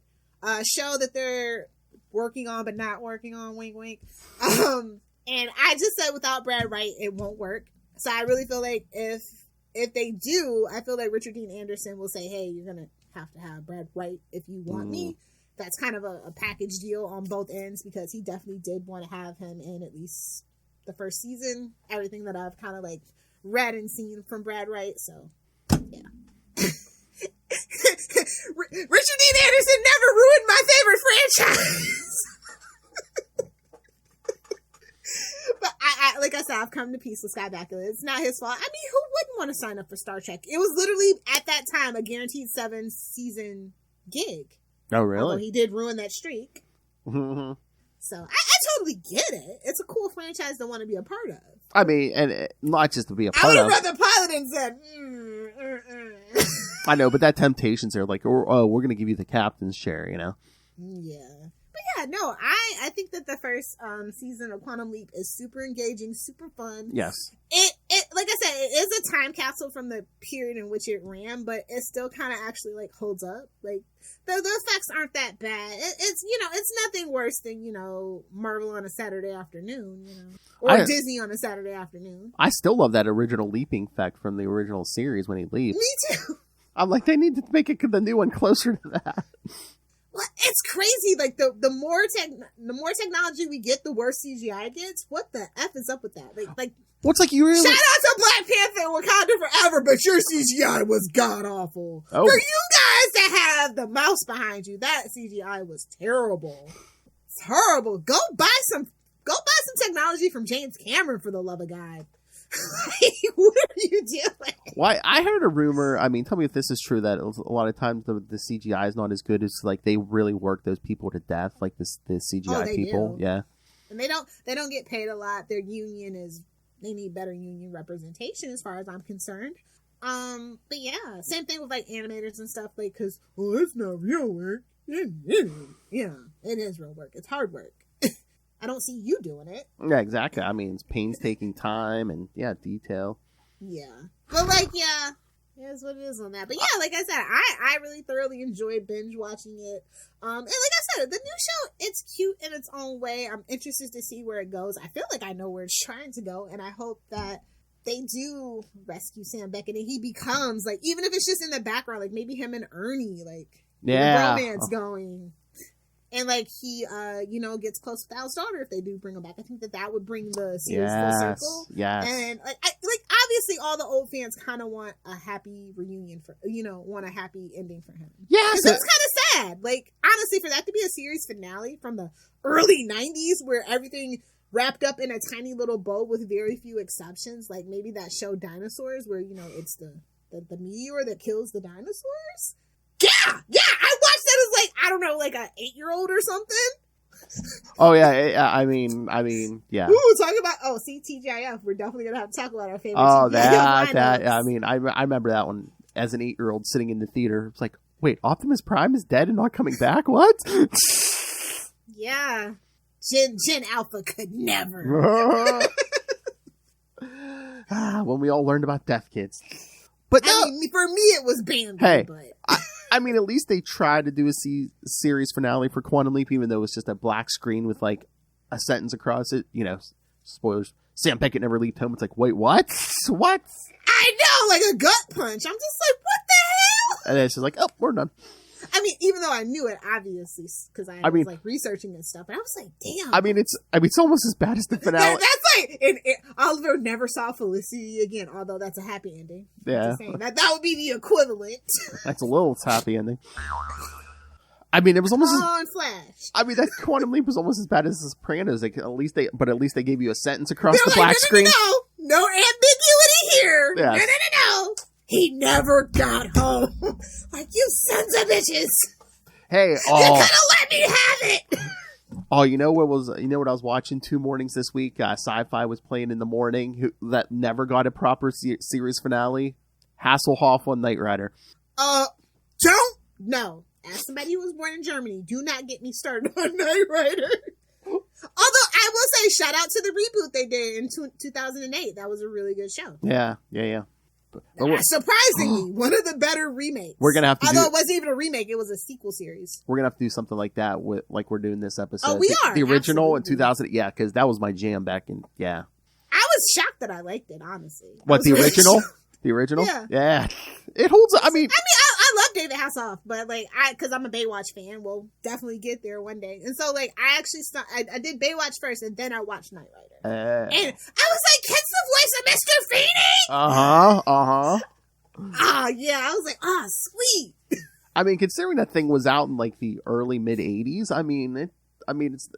show that they're working on, but not working on. Wink, wink. And I just said without Brad Wright, it won't work. So I really feel like if they do, I feel like Richard Dean Anderson will say, hey, you're going to have Brad Wright if you want me. That's kind of a package deal on both ends, because he definitely did want to have him in at least the first season. Everything that I've kind of like read and seen from Brad Wright. So, yeah. Richard Dean Anderson never ruined my favorite franchise. But I like I said, I've come to peace with Scott Bakula. It's not his fault. I mean, who wouldn't want to sign up for Star Trek? It was literally at that time a guaranteed 7-season gig. Oh, really? Although he did ruin that streak. So I totally get it. It's a cool franchise to want to be a part of. I mean, and not just to be a part of. I would have read the pilot and said, I know, but that temptation's there. Like, oh, we're going to give you the captain's chair, you know? Yeah. But yeah, no, I think that the first season of Quantum Leap is super engaging, super fun. Yes. It like I said, it is a time capsule from the period in which it ran, but it still kind of actually like holds up. Like the effects aren't that bad. It's you know, it's nothing worse than, you know, Marvel on a Saturday afternoon, you know, or Disney on a Saturday afternoon. I still love that original leaping effect from the original series when he leaps. Me too. I'm like, they need to make the new one closer to that. Well, it's crazy. Like the more technology we get, the worse CGI gets. What the F is up with that? Like what's like you really? Shout out to Black Panther and Wakanda Forever, but your CGI was god awful. Oh. For you guys that have the mouse behind you, that CGI was terrible. Terrible. Go buy some technology from James Cameron, for the love of God. What are you doing? Why? I heard a rumor. I mean, tell me if this is true, that a lot of times the CGI is not as good as like they really work those people to death, like the CGI people. Do. Yeah, and they don't get paid a lot. Their union they need better union representation, as far as I'm concerned. But yeah, same thing with like animators and stuff. Like, because it's not real work. Yeah, it is real work. It's hard work. I don't see you doing it. Yeah, exactly. I mean, it's painstaking time and detail. Yeah, but like, yeah, it's what it is on that. But yeah, like I said, I really thoroughly enjoyed binge watching it. And like I said, the new show, it's cute in its own way. I'm interested to see where it goes. I feel like I know where it's trying to go, and I hope that they do rescue Sam Beckett and he becomes like, even if it's just in the background, like maybe him and Ernie, like romance going. And, like, he, gets close with Al's daughter if they do bring him back. I think that would bring the series full circle. Yes. And, obviously all the old fans kind of want a happy reunion want a happy ending for him. Yes. Because it's kind of sad. Like, honestly, for that to be a series finale from the early 90s where everything wrapped up in a tiny little bow with very few exceptions, like maybe that show Dinosaurs where, it's the meteor that kills the dinosaurs. Yeah, I watched that as I don't know, like an 8-year-old or something. Oh yeah, I mean, yeah. Ooh, talking about TGIF. We're definitely gonna have to talk about our favorite. Oh, that. I mean, I remember that one as an 8-year-old sitting in the theater. It's like, Wait, Optimus Prime is dead and not coming back? What? Yeah. Gen Alpha could never. When we all learned about Death Kids. But no. I mean, for me, it was Bambi. Hey, but... I mean, at least they tried to do a series finale for Quantum Leap, even though it was just a black screen with like a sentence across it. You know, spoilers. Sam Beckett never leaped home. It's like, wait, what? What? I know, like a gut punch. I'm just like, what the hell? And then it's just like, oh, we're done. I mean, even though I knew it, obviously, because I was like researching and stuff, and I was like, damn. I mean, it's almost as bad as the finale. That's like, Oliver never saw Felicity again, although that's a happy ending. Yeah. That would be the equivalent. That's a little happy ending. I mean, it was almost. On Flash. I mean, that Quantum Leap was almost as bad as The Sopranos. Like, at least they gave you a sentence across They're the black screen. No ambiguity here. Yes. No. He never got home. Like, you sons of bitches. Hey, You could have let me have it. Oh, you know what I was watching 2 mornings this week? Sci-Fi was playing in the morning. That never got a proper series finale. Hasselhoff on Knight Rider. No. As somebody who was born in Germany, do not get me started on Knight Rider. Although I will say, shout out to the reboot they did in 2008. That was a really good show. Yeah. Surprisingly, one of the better remakes. We're gonna have to. Although it wasn't even a remake, it was a sequel series. We're gonna have to do something like that with, like we're doing this episode. Oh, we are the original absolutely. in 2000. Yeah, because that was my jam back in. Yeah. I was shocked that I liked it. Honestly. What, the original? The original? Yeah. It holds up. I mean, I love David Hasselhoff, but like because I'm a Baywatch fan, we'll definitely get there one day. And so like I actually I did Baywatch first, and then I watched Knight Rider. And I was like, "Catch the voice of Mr. Feeney!" Yeah, I was like, sweet. I mean, considering that thing was out in like the early mid '80s, I mean, it's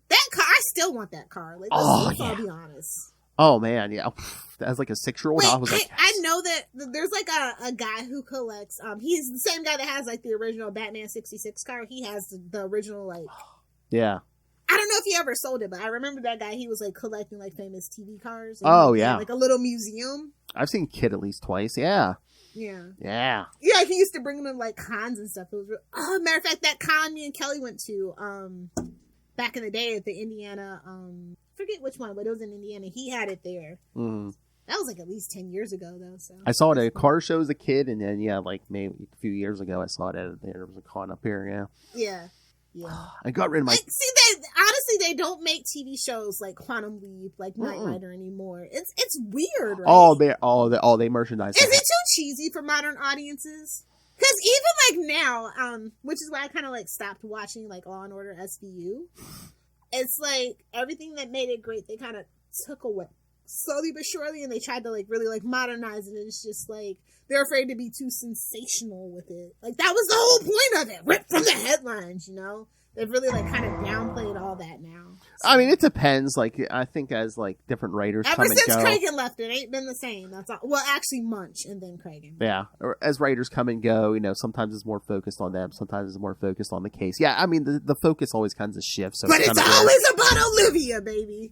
that car. I still want that car. Like, let's all be honest. Oh man, yeah. As like a 6-year-old, I was like, I know that there's like a guy who collects. He's the same guy that has like the original Batman '66 car. He has the original like. Yeah. I don't know if he ever sold it, but I remember that guy. He was like collecting like famous TV cars. Oh yeah, like a little museum. I've seen Kid at least twice. Yeah. Yeah. He used to bring them like cons and stuff. It was matter of fact, that con me and Kelly went to back in the day at the Indiana. Forget which one, but it was in Indiana. He had it there. Mm. That was like at least 10 years ago, though. So I saw it at a car show as a kid, and then like maybe a few years ago, I saw it at there was a con up here. Yeah. I got rid of my. Honestly, they don't make TV shows like Quantum Leap, like Knight Rider anymore. It's weird, right? They merchandise. Is it too cheesy for modern audiences? Because even like now, which is why I kind of like stopped watching like Law and Order SVU. It's like everything that made it great, they kind of took away slowly but surely, and they tried to like really like modernize it. And it's just like they're afraid to be too sensational with it. Like that was the whole point of it, ripped from the headlines. You know, they've really like kind of downplayed all that now. So, I mean, it depends. Like I think as like different writers ever come and since go. Cragen left, it ain't been the same. That's all. Well, actually, Munch and then Cragen. Yeah, or as writers come and go, you know, sometimes it's more focused on them, sometimes it's more focused on the case. Yeah, I mean, the focus always kind of shifts. So but it's always about Olivia, baby.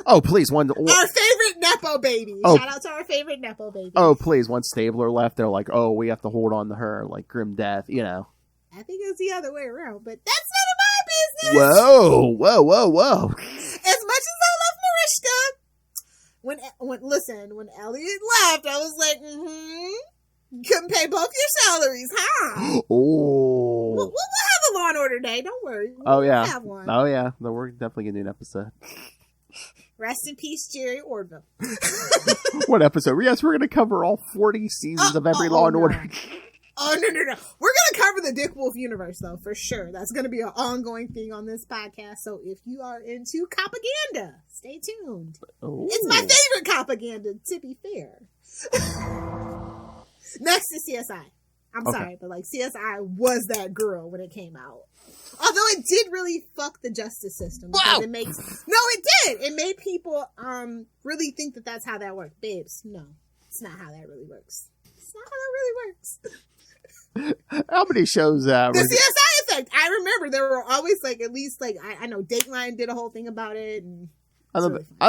Oh, please, our favorite Nepo baby. Oh. Shout out to our favorite Nepo baby. Oh, please, once Stabler left, they're like, oh, we have to hold on to her, like grim death, you know. I think it's the other way around, but that's none of my business. Whoa. As much as I love Mariska, when Elliot left, I was like, couldn't pay both your salaries, huh? Oh. We'll have a Law and Order day. Don't worry. We'll have one. Oh, yeah. No, we're definitely going to do an episode. Rest in peace, Jerry Orville. What episode? Yes, we're going to cover all 40 seasons of every Law and Order. Oh, no. We're going to cover the Dick Wolf universe, though, for sure. That's going to be an ongoing thing on this podcast. So if you are into propaganda, stay tuned. Oh. It's my favorite propaganda, to be fair. Next is CSI. I'm sorry, but like CSI was that girl when it came out. Although it did really fuck the justice system. Wow. It did. It made people really think that that's how that worked. Babes, no. It's not how that really works. It's not how that really works. How many shows? The CSI effect. I remember there were always like at least like I know Dateline did a whole thing about it, and I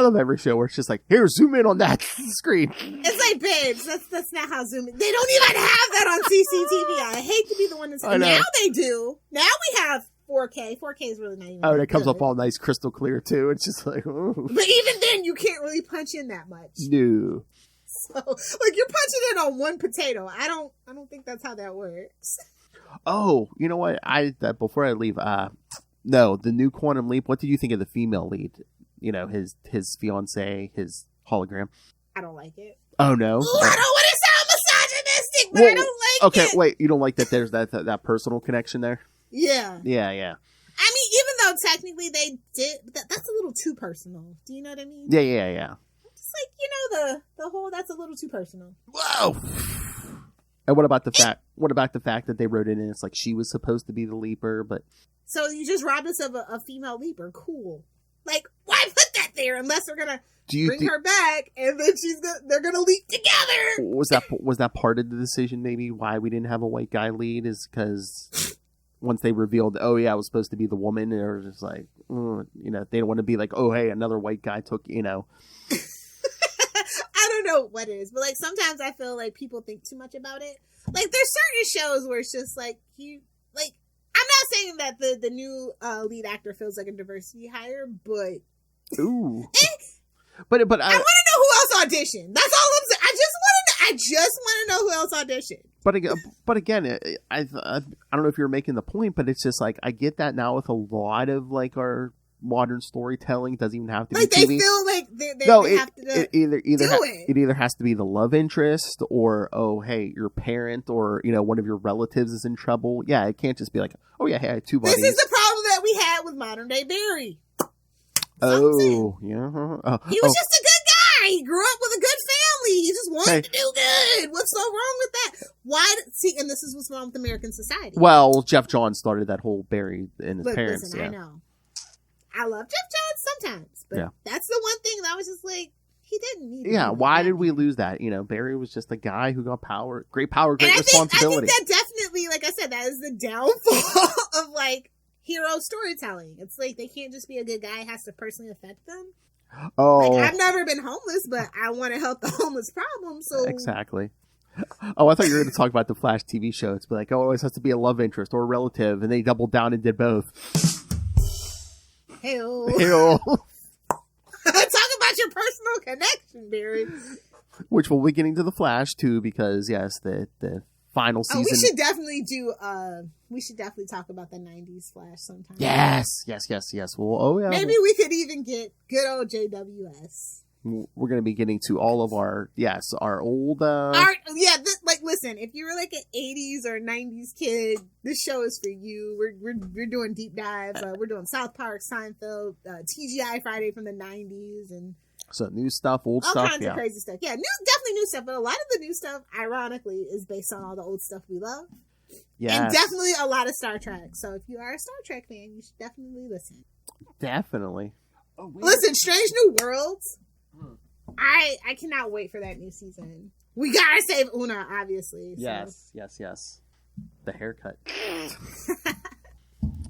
love every show where it's just like, here, zoom in on that screen. It's like, babes, that's not how zoom in. They don't even have that on CCTV. I hate to be the one to say. Now they do. Now we have 4K. 4K is really not even. Oh, and it comes up all nice, crystal clear too. It's just like, ooh. But even then, you can't really punch in that much. No. So, like, you're punching in on one potato. I don't think that's how that works. Oh, you know what? Before I leave, no, the new Quantum Leap. What did you think of the female lead? You know, his fiance, his hologram. I don't like it. Oh no! Ooh, I don't want to sound misogynistic, but I don't like it. Okay, wait. You don't like that? There's that personal connection there. Yeah. Yeah. I mean, even though technically they did, that's a little too personal. Do you know what I mean? Yeah. Just like, you know, the whole, that's a little too personal. Whoa. And what about the fact that they wrote it in? It's like she was supposed to be the leaper, but so you just robbed us of a female leaper. Cool. Like, why put that there unless we're gonna bring her back and then they're gonna leap together? Was that part of the decision? Maybe why we didn't have a white guy lead is because once they revealed, oh yeah, I was supposed to be the woman, they were just like, you know, they don't want to be like, oh hey, another white guy took, you know. I don't know what it is, but like sometimes I feel like people think too much about it. Like there's certain shows where it's just like I'm not saying that the new lead actor feels like a diversity hire, but ooh, but I want to know who else auditioned. That's all I'm saying. I just want to know who else auditioned. But again, I don't know if you're making the point, but it's just like I get that now with a lot of like our modern storytelling. It doesn't even have to like be they TV. Feel like they have to it either has to be the love interest or oh hey your parent or you know one of your relatives is in trouble. Yeah, it can't just be like oh yeah hey I had two buddies. This is the problem that we had with modern day Barry. Oh yeah, he was just a good guy. He grew up with a good family. He just wanted to do good. What's so wrong with that? And this is what's wrong with American society. Well, Jeff Johns started that whole Barry and his parents. Listen, I know. I love Jeff Johns sometimes, but that's the one thing that I was just like, he didn't need. Yeah, why did we lose that? You know, Barry was just a guy who got great power, great responsibility. I think that definitely, like I said, that is the downfall of like hero storytelling. It's like they can't just be a good guy; it has to personally affect them. Oh, like, I've never been homeless, but I want to help the homeless problem. So exactly. Oh, I thought you were going to talk about the Flash TV show. It's like, oh, it always has to be a love interest or a relative, and they doubled down and did both. Hell. Talk about your personal connection, Barry. Which we'll be getting to the Flash too, because yes, the final season. We should definitely do. We should definitely talk about the '90s Flash sometime. Yes. Well, Maybe we could even get good old JWS. We're going to be getting to all of our old. Listen, if you were like an '80s or '90s kid, this show is for you. We're doing deep dives. We're doing South Park, Seinfeld, TGI Friday from the '90s, and so new stuff, old all stuff, kinds of crazy stuff. Yeah, definitely new stuff. But a lot of the new stuff, ironically, is based on all the old stuff we love. Yeah, and definitely a lot of Star Trek. So if you are a Star Trek fan, you should definitely listen. Definitely. Listen, Strange New Worlds. I cannot wait for that new season. We gotta save Una, obviously. So. Yes. The haircut.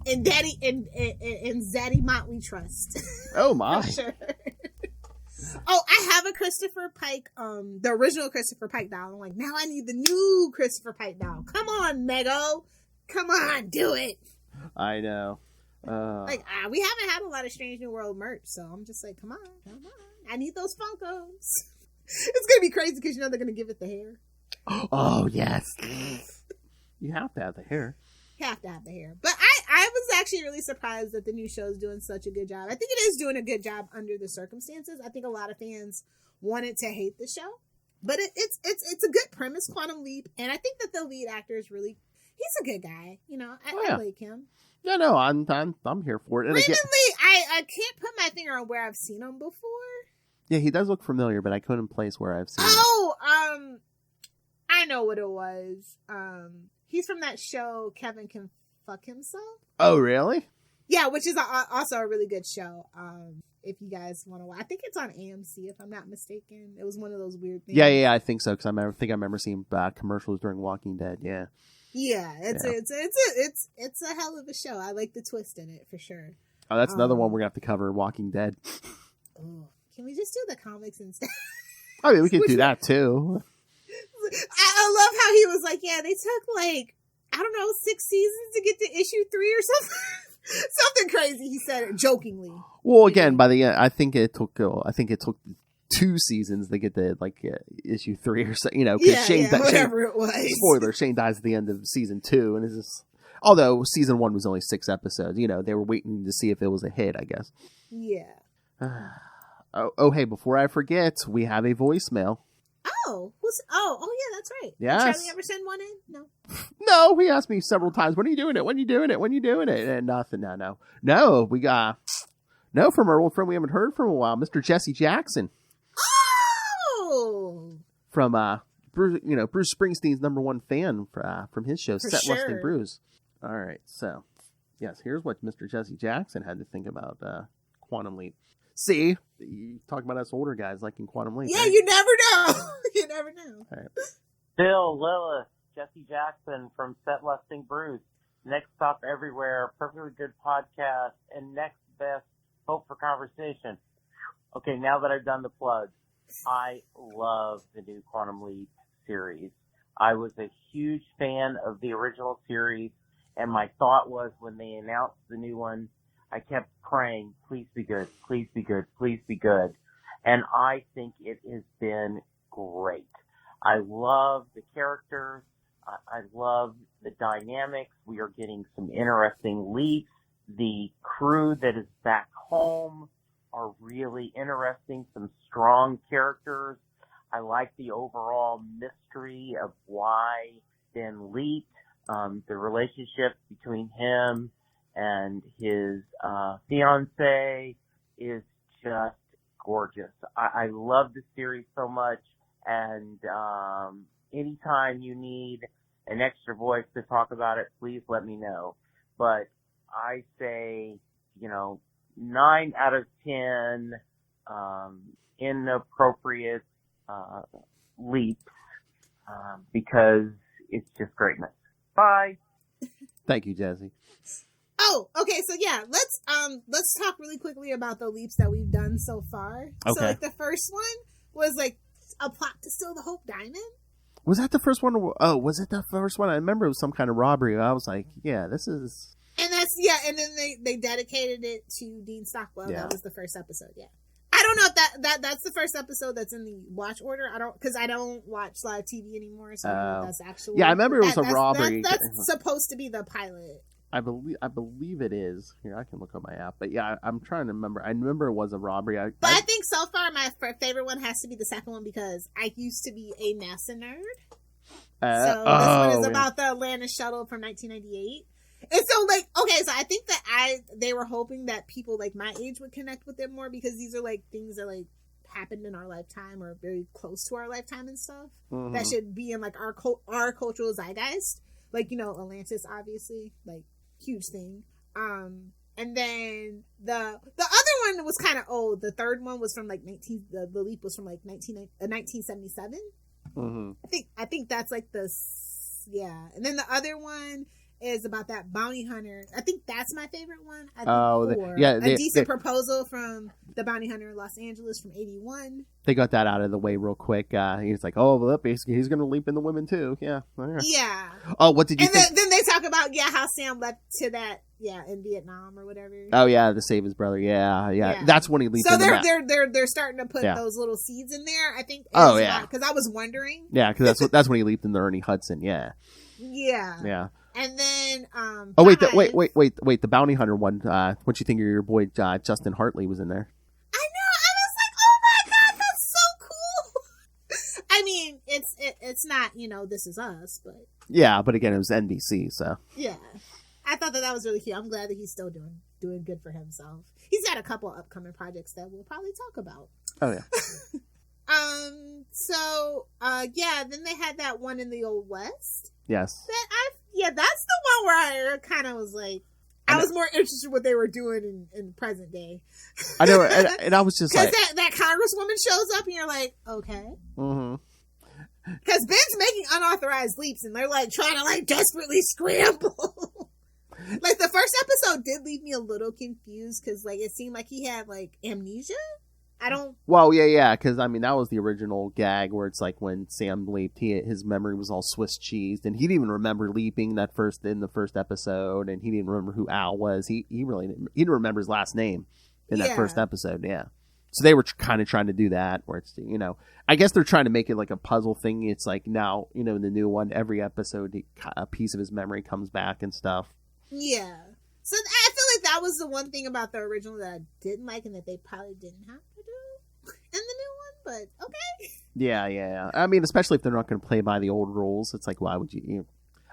and Daddy and Zaddy Mott we trust. Oh my. For sure. Oh, I have a Christopher Pike, the original Christopher Pike doll. I'm like, now I need the new Christopher Pike doll. Come on, Mego. Come on, do it. I know. We haven't had a lot of Strange New World merch, so I'm just like, come on. I need those Funkos. It's gonna be crazy because you know they're gonna give it the hair. Oh yes. You have to have the hair. You have to have the hair. But I was actually really surprised that the new show is doing such a good job. I think it is doing a good job under the circumstances. I think a lot of fans wanted to hate the show, but it's a good premise, Quantum Leap, and I think that the lead actor is he's a good guy. You know, I like him. Yeah, no, I'm here for it. And Raymond Lee, I can't put my finger on where I've seen him before. Yeah, he does look familiar, but I couldn't place where I've seen him. Oh, I know what it was. He's from that show, Kevin Can Fuck Himself. Oh, really? Yeah, which is also a really good show. If you guys want to watch, I think it's on AMC, if I'm not mistaken. It was one of those weird things. Yeah, I think so, because I remember seeing commercials during Walking Dead. Yeah. Yeah, it's a hell of a show. I like the twist in it for sure. Oh, that's another one we're gonna have to cover. Walking Dead. Oh, can we just do the comics instead? I mean, we could do that too. I love how he was like, yeah, they took like, I don't know, 6 seasons to get to issue 3 or something. Something crazy, he said it jokingly. Well, again, by the end, I think it took 2 seasons to get to like issue 3 or so. You know, because whatever it was. Spoiler: Shane dies at the end of season 2, and it's just, although season 1 was only 6 episodes, you know, they were waiting to see if it was a hit, I guess. Yeah. Oh, hey, before I forget, we have a voicemail. Oh, yeah, that's right. Yes. Did Charlie ever send one in? No. No, he asked me several times, when are you doing it? When are you doing it? When are you doing it? And nothing. No, we got, no, from our old friend we haven't heard from a while, Mr. Jesse Jackson. Oh! From, Bruce Springsteen's #1 fan from his show, Set sure. Lusting Bruce. All right, so, yes, here's what Mr. Jesse Jackson had to think about Quantum Leap. See, you talk about us older guys like in Quantum Leap. Yeah, right? you never know. You never know. All right. Bill, Lilith, Jesse Jackson from Set Lusting Bruce. Next Stop Everywhere, perfectly good podcast, and next best hope for conversation. Okay, now that I've done the plugs, I love the new Quantum Leap series. I was a huge fan of the original series, and my thought was when they announced the new one, I kept praying, please be good, please be good, please be good. And I think it has been great. I love the characters. I love the dynamics. We are getting some interesting leaps. The crew that is back home are really interesting, some strong characters. I like the overall mystery of why Ben leaped, the relationship between him and his fiance is just gorgeous. I love the series so much, and anytime you need an extra voice to talk about it, please let me know. But I say, 9 out of 10 inappropriate leaps because it's just greatness. Bye. Thank you, Jesse. Oh, okay. So yeah, let's talk really quickly about the leaps that we've done so far. Okay. So like the first one was like a plot to steal the Hope Diamond. Was that the first one? Oh, was it the first one? I remember it was some kind of robbery. I was like, yeah, this is. And and then they dedicated it to Dean Stockwell. Yeah. That was the first episode. Yeah. I don't know if that's the first episode that's in the watch order. Because I don't watch live TV anymore, so I don't know if that's actually. Yeah, I remember it was a robbery. That's supposed to be the pilot. I believe it is. Here, I can look on my app. But yeah, I'm trying to remember. I remember it was a robbery. I think so far my favorite one has to be the second one because I used to be a NASA nerd. So this one is about the Atlantis shuttle from 1998. And so like, okay, so I think that they were hoping that people like my age would connect with it more because these are like things that like happened in our lifetime or very close to our lifetime and stuff that should be in like our cultural zeitgeist. Like, Atlantis, obviously, like, huge thing. And then the other one was kind of old. The third one was from like the leap was from like 1977. I think that's like yeah. And then the other one is about that bounty hunter. I think that's my favorite one. A decent proposal from the bounty hunter in Los Angeles from 81. They got that out of the way real quick. He's like, oh, well, basically he's going to leap in the women too. Yeah. Yeah. Oh, what did you think? Then they talk about, how Sam left to that, in Vietnam or whatever. Oh, yeah, to save his brother. Yeah. That's when he leaped so in the map. they're starting to put those little seeds in there, I think. Oh, yeah. Because I was wondering. Yeah, because that's when he leaped in the Ernie Hudson. Yeah. Yeah. And then, wait, the bounty hunter one. What you think of your boy Justin Hartley was in there? I know. I was like, oh my god, that's so cool. I mean, it's not This Is Us, but yeah, but again, it was NBC, so yeah. I thought that was really cute. I'm glad that he's still doing good for himself. He's got a couple upcoming projects that we'll probably talk about. Oh yeah. Then they had that one in the Old West. Yes. That's the one where I kind of was like, I was more interested in what they were doing in present day. I know, and I was just like, because that congresswoman shows up, and you're like, okay. Mm-hmm. Because Ben's making unauthorized leaps, and they're like trying to like desperately scramble. Like the first episode did leave me a little confused because like it seemed like he had like amnesia. I don't. Well, yeah, because I mean that was the original gag where it's like when Sam leaped, his memory was all Swiss cheesed, and he didn't even remember leaping in the first episode, and he didn't remember who Al was. He didn't remember his last name in that first episode. Yeah, so they were kind of trying to do that, where it's I guess they're trying to make it like a puzzle thing. It's like now in the new one, every episode a piece of his memory comes back and stuff. Yeah. So I feel like that was the one thing about the original that I didn't like and that they probably didn't have to do in the new one, but okay. Yeah. I mean, especially if they're not going to play by the old rules. It's like, why would you?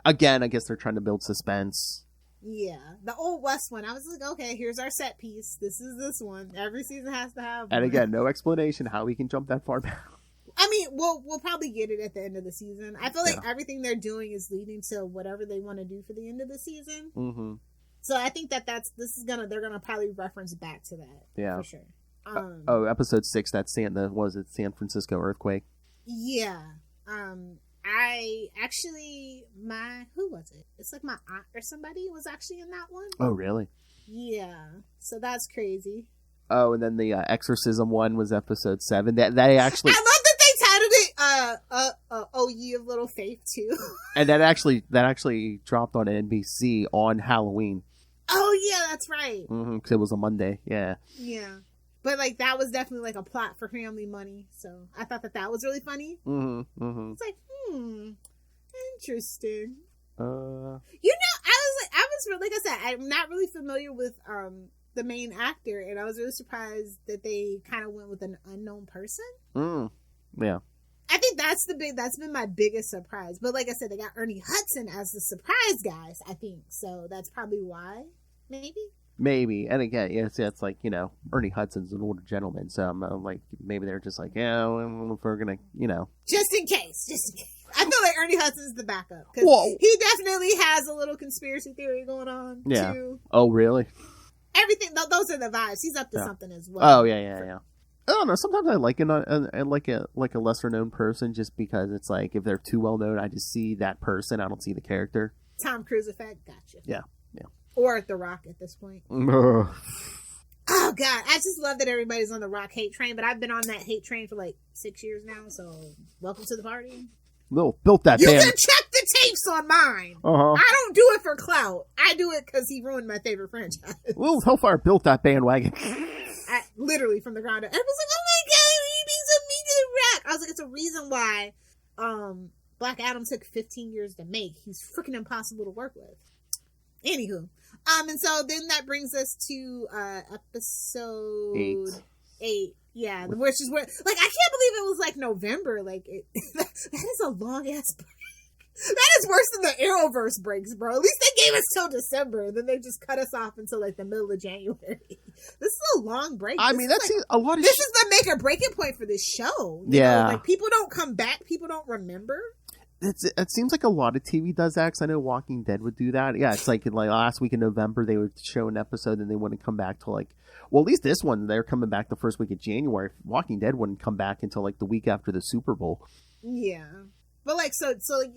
Again, I guess they're trying to build suspense. Yeah. The Old West one, I was like, okay, here's our set piece. This is this one. Every season has to have one. And again, no explanation how we can jump that far back. I mean, we'll probably get it at the end of the season. I feel like everything they're doing is leading to whatever they want to do for the end of the season. Mm-hmm. So I think they're gonna probably reference back to that. Yeah, for sure. Episode 6, that's San Francisco earthquake. Yeah. I actually who was it? It's like my aunt or somebody was actually in that one. Oh, really? Yeah. So that's crazy. Oh, and then the exorcism one was episode 7. That actually. I love that they titled it "Oh Ye of Little Faith" too. And that actually dropped on NBC on Halloween. Oh yeah, that's right. Because it was a Monday. Yeah. Yeah, but like that was definitely like a plot for Family Money. So I thought that was really funny. It's like, interesting. I said, I'm not really familiar with the main actor, and I was really surprised that they kind of went with an unknown person. Yeah. I think that's been my biggest surprise. But like I said, they got Ernie Hudson as the surprise guys, I think. So that's probably why. Maybe. And again, it's like, Ernie Hudson's an older gentleman. So I'm like, maybe they're just like, yeah, well, if we're going to, Just in case. I feel like Ernie Hudson's the backup. Because he definitely has a little conspiracy theory going on, too. Oh, really? Everything, those are the vibes. He's up to something as well. Oh, yeah. I don't know. Sometimes I like a lesser known person just because it's like if they're too well known, I just see that person. I don't see the character. Tom Cruise effect. Gotcha. Yeah. Or The Rock at this point. Oh God, I just love that everybody's on the Rock hate train, but I've been on that hate train for like 6 years now. So welcome to the party. Built that. You band. can check the tapes on mine. I don't do it for clout. I do it because he ruined my favorite franchise. Well, Hellfire built that bandwagon. Literally from the ground up. Everyone's like, "Oh my God, he being so mean to The Rock." I was like, "It's a reason why Black Adam took 15 years to make. He's freaking impossible to work with." Anywho, and so then that brings us to episode 8. Yeah, which is where, like, I can't believe it was like November. Like, that is a long ass break. That is worse than the Arrowverse breaks, bro. At least they gave us till December, and then they just cut us off until like the middle of January. This is a long break. I mean, that's like, a lot of. This is the make or break it point for this show. You know? Like, people don't come back. People don't remember. It seems like a lot of TV does that. 'Cause I know Walking Dead would do that. Yeah, it's like last week in November they would show an episode and they wouldn't come back till at least this one they're coming back the first week of January. Walking Dead wouldn't come back until like the week after the Super Bowl. Yeah, but like so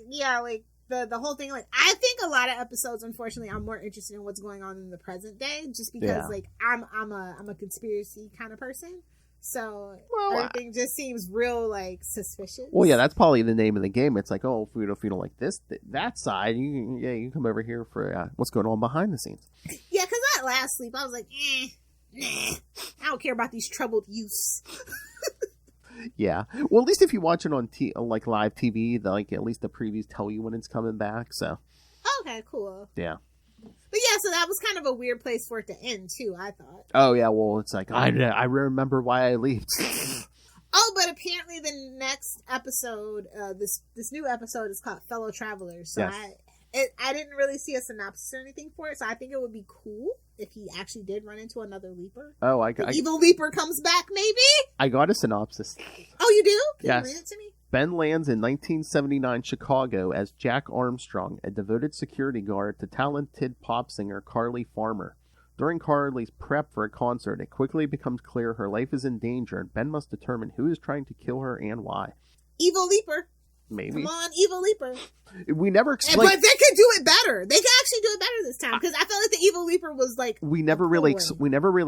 yeah, like the whole thing. Like, I think a lot of episodes, unfortunately, I'm more interested in what's going on in the present day, just because like I'm a conspiracy kind of person. So everything just seems real, like, suspicious. Well, yeah, that's probably the name of the game. It's like, oh, if you don't like that side, you can come over here for what's going on behind the scenes. Yeah, because that last sleep, I was like, nah, I don't care about these troubled youths. Yeah, well, at least if you watch it on like live TV, at least the previews tell you when it's coming back. So. Okay, cool. Yeah. But yeah, so that was kind of a weird place for it to end, too, I thought. Oh, yeah, well, it's like, I remember why I left. Oh, but apparently the next episode, this new episode is called Fellow Travelers. So yes. I didn't really see a synopsis or anything for it, so I think it would be cool if he actually did run into another Leaper. Oh, Evil Leaper comes back, maybe? I got a synopsis. Oh, you do? Yes. Can you read it to me? Ben lands in 1979 Chicago as Jack Armstrong, a devoted security guard to talented pop singer Carly Farmer. During Carly's prep for a concert, it quickly becomes clear her life is in danger, and Ben must determine who is trying to kill her and why. Evil Leaper. Maybe. Come on, Evil Leaper. We never explained. But they could do it better. They could actually do it better this time, because I felt like the Evil Leaper was like we never really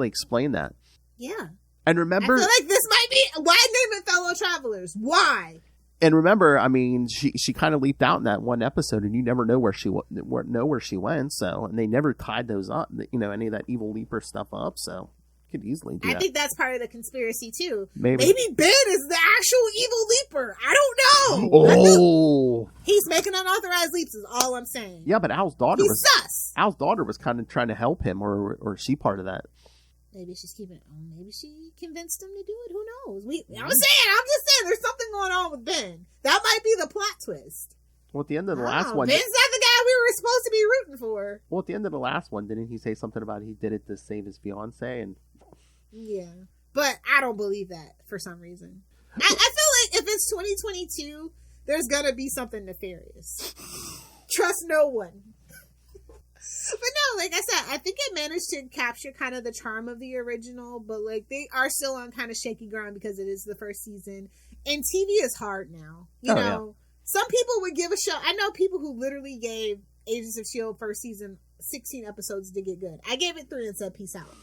explained that. Yeah. And remember, I feel like this might be why name it Fellow Travelers. Why? And remember, I mean, she kind of leaped out in that one episode, and you never know where she went. So, and they never tied those up, any of that evil leaper stuff up. So, could easily do that. I think that's part of the conspiracy too. Maybe Ben is the actual evil leaper. I don't know. Oh, he's making unauthorized leaps. Is all I'm saying. Yeah, but Al's daughter sus. was kind of trying to help him, or she part of that. Maybe she's keeping it on. Maybe she convinced him to do it. Who knows? I'm just saying, there's something going on with Ben. That might be the plot twist. Well, at the end of the last one, Ben's not the guy we were supposed to be rooting for. Well, at the end of the last one, didn't he say something about he did it to save his fiance? And yeah, but I don't believe that for some reason. I feel like if it's 2022, there's gonna be something nefarious. Trust no one. But no, like I said, I think it managed to capture kind of the charm of the original, but like they are still on kind of shaky ground because it is the first season, and TV is hard now. You know, some people would give a show. I know people who literally gave Agents of S.H.I.E.L.D. first season 16 episodes to get good. I gave it 3 and said peace out.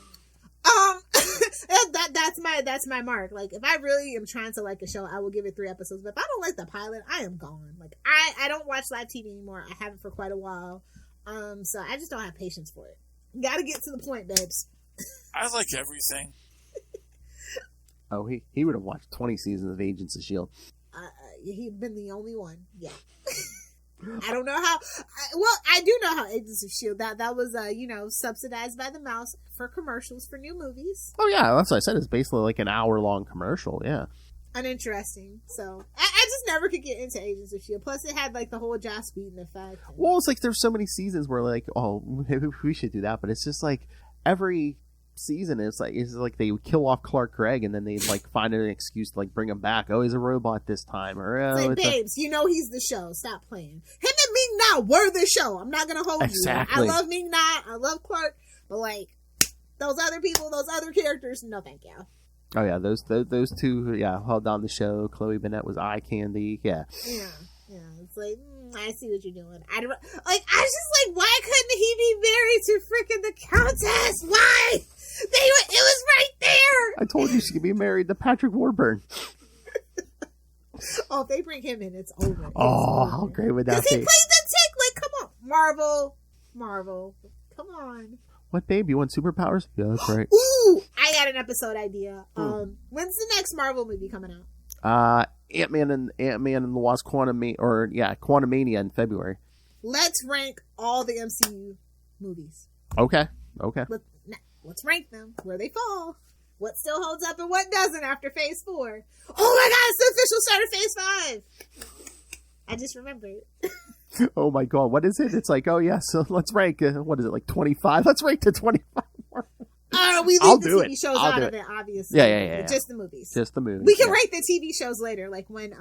That's my mark. Like if I really am trying to like a show, I will give it 3 episodes. But if I don't like the pilot, I am gone. Like I don't watch live TV anymore. I haven't for quite a while. So I just don't have patience for it. Gotta get to the point, babes. I like everything. Oh, he would have watched 20 seasons of Agents of S.H.I.E.L.D. He'd been the only one. Yeah. I don't know how. I do know how Agents of S.H.I.E.L.D. That was, subsidized by the mouse for commercials for new movies. Oh, yeah. That's what I said. It's basically like an hour-long commercial. Yeah. Uninteresting. So I just never could get into Agents of S.H.I.E.L.D. Plus, it had like the whole Joss Whedon effect. Well, it's like there's so many seasons where like, oh, maybe we should do that, but it's just like every season it's like they would kill off Clark Gregg and then they'd like find an excuse to like bring him back. Oh, he's a robot this time, or babes, he's the show. Stop playing. Him and Ming Na were the show. I'm not gonna hold you. I love Ming Na. I love Clark, but like those other people, those other characters, no, thank you. Oh yeah, those two, held down the show. Chloe Bennett was eye candy. Yeah. It's like I see what you're doing. I was just like, why couldn't he be married to freaking the Countess? Why? It was right there. I told you she could be married to Patrick Warburton. Oh, if they bring him in, it's over. How great would that be? Because he played the tick. Like, come on, Marvel, come on. What, babe? You want superpowers? Yeah, that's right. Ooh, I got an episode idea. When's the next Marvel movie coming out? Ant-Man and the Wasp Quantumania in February. Let's rank all the MCU movies. Okay. Let's rank them where they fall. What still holds up and what doesn't after Phase 4. Oh my God! It's the official start of Phase 5. I just remembered. Oh my God, what is it? It's like, oh yeah, so let's rank, what is it, like 25? Let's rank to 25 more. We leave the TV shows out of it, obviously. Yeah. Just the movies. Just the movies. We can rank the TV shows later, like when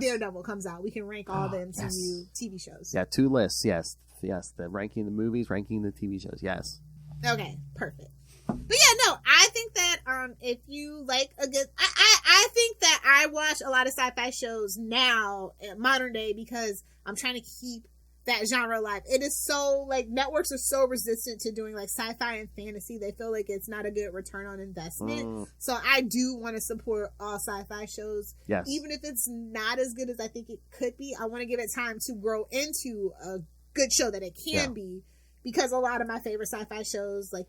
Daredevil comes out. We can rank all the MCU TV shows. Yeah, 2 lists, yes. The ranking the movies, ranking the TV shows, yes. Okay, perfect. But yeah, no, I think that if you like a good... I think that I watch a lot of sci-fi shows now, modern day, because I'm trying to keep that genre alive. It is so, like, networks are so resistant to doing, like, sci-fi and fantasy. They feel like it's not a good return on investment. So I do want to support all sci-fi shows. Yes. Even if it's not as good as I think it could be, I want to give it time to grow into a good show that it can be. Because a lot of my favorite sci-fi shows, like,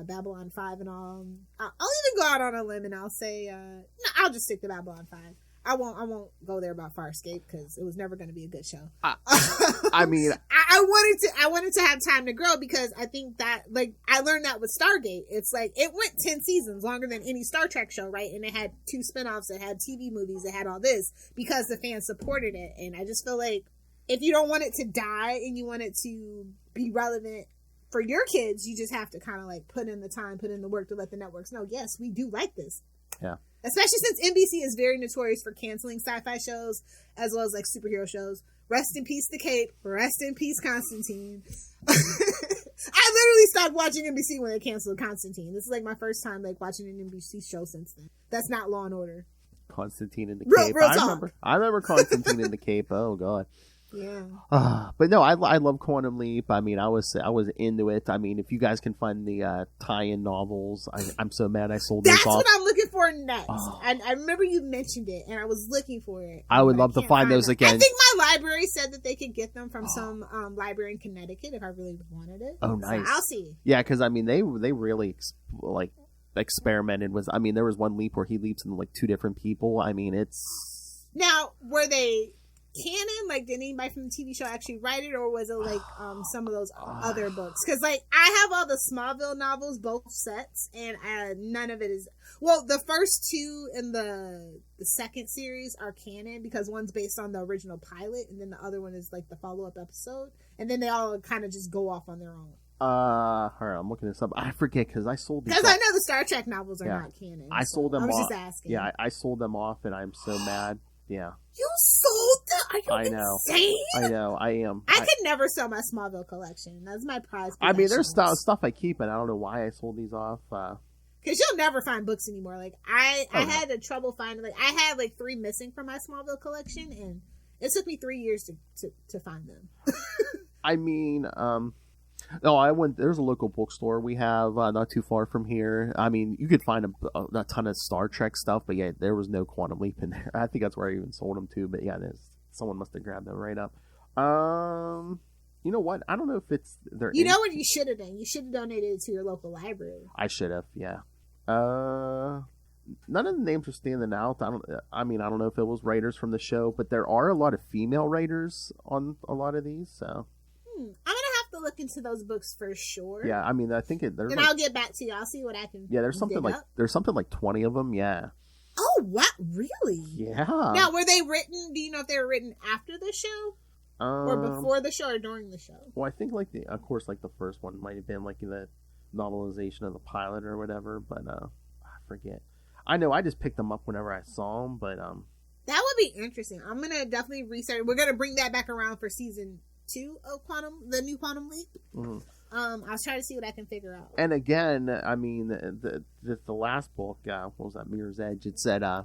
Babylon 5 and all, I'll even go out on a limb and I'll say, no, I'll just stick to Babylon 5. I won't go there about Farscape because it was never going to be a good show. I mean, I wanted to have time to grow because I think that, like, I learned that with Stargate. It's like, it went 10 seasons, longer than any Star Trek show, right? And it had 2 spinoffs, it had TV movies, it had all this because the fans supported it. And I just feel like if you don't want it to die and you want it to be relevant for your kids, you just have to kind of like put in the time, put in the work to let the networks know, yes, we do like this. Yeah. Especially since NBC is very notorious for canceling sci-fi shows as well as like superhero shows. Rest in peace, The Cape. Rest in peace, Constantine. I literally stopped watching NBC when they canceled Constantine. This is like my first time like watching an NBC show since then. That's not Law and Order. Constantine in the Real Cape. talk. I remember Constantine in the Cape. Oh God. Yeah. But no, I love Quantum Leap. I mean, I was into it. I mean, if you guys can find the tie-in novels, I'm so mad I sold those off. That's what I'm looking for next. I remember you mentioned it, and I was looking for it. I would love to find those them. again. I think my library said that they could get them from some library in Connecticut if I really wanted it. Oh, nice. So I'll see. Yeah, because I mean, they really experimented with. I mean, there was one leap where he leaps into like 2 different people. I mean, it's now were they canon? Like, did anybody from the TV show actually write it, or was it like some of those other books? Because like I have all the Smallville novels, both sets, and none of it is. Well, the first 2 in the second series are canon because one's based on the original pilot, and then the other one is like the follow-up episode, and then they all kind of just go off on their own. All right, I'm looking this up. I forget because I sold these. Because I know the Star Trek novels are not canon. I sold them. I was off. just asking. Yeah, I sold them off, and I'm so mad. Yeah. You sold them? Are you insane? I know. I am. I could never sell my Smallville collection. That's my prize. I mean, there's stuff I keep, and I don't know why I sold these off. Because you'll never find books anymore. Like I had trouble finding. Like I had like 3 missing from my Smallville collection, and it took me 3 years to find them. I mean, no, I went. There's a local bookstore we have not too far from here. I mean, you could find a ton of Star Trek stuff, but yeah, there was no Quantum Leap in there. I think that's where I even sold them to. But yeah, someone must have grabbed them right up. You know what? I don't know if it's there. You know what you should have done? You should have donated it to your local library. I should have. Yeah. None of the names are standing out. I don't know if it was writers from the show, but there are a lot of female writers on a lot of these. So. I'm gonna have to look into those books for sure. Yeah, I mean, I think it. And I'll get back to you. I'll see what I can. Yeah, there's something like 20 of them. Yeah. Oh, what? Really? Yeah. Now, were they written? Do you know if they were written after the show, or before the show, or during the show? Well, I think of course, the first one might have been like the novelization of the pilot or whatever, but I forget. I know I just picked them up whenever I saw them, but that would be interesting. I'm gonna definitely research. We're gonna bring that back around for season 2 of the new Quantum Leap. Mm-hmm. I'll try to see what I can figure out. And again, I mean, the last book, what was that, Mirror's Edge? It said, I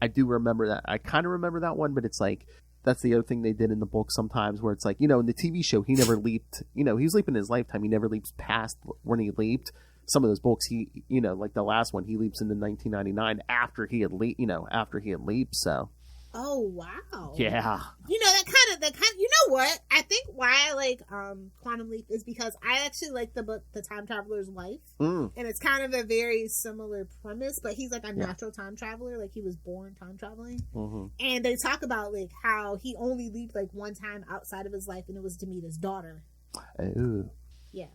do remember that. I kind of remember that one, but it's like, that's the other thing they did in the book sometimes where it's like, in the TV show, he never leaped, he was leaping in his lifetime. He never leaps past when he leaped. Some of those books, he, like the last one, he leaps into 1999 after he had leaped, so. Oh, wow. Yeah. That kind of, you know what? I think why I like Quantum Leap is because I actually like the book The Time Traveler's Wife. And it's kind of a very similar premise, but he's like a natural time traveler. Like he was born time traveling. Mm-hmm. And they talk about like how he only leaped like one time outside of his life, and it was to meet his daughter. Oh. Yeah.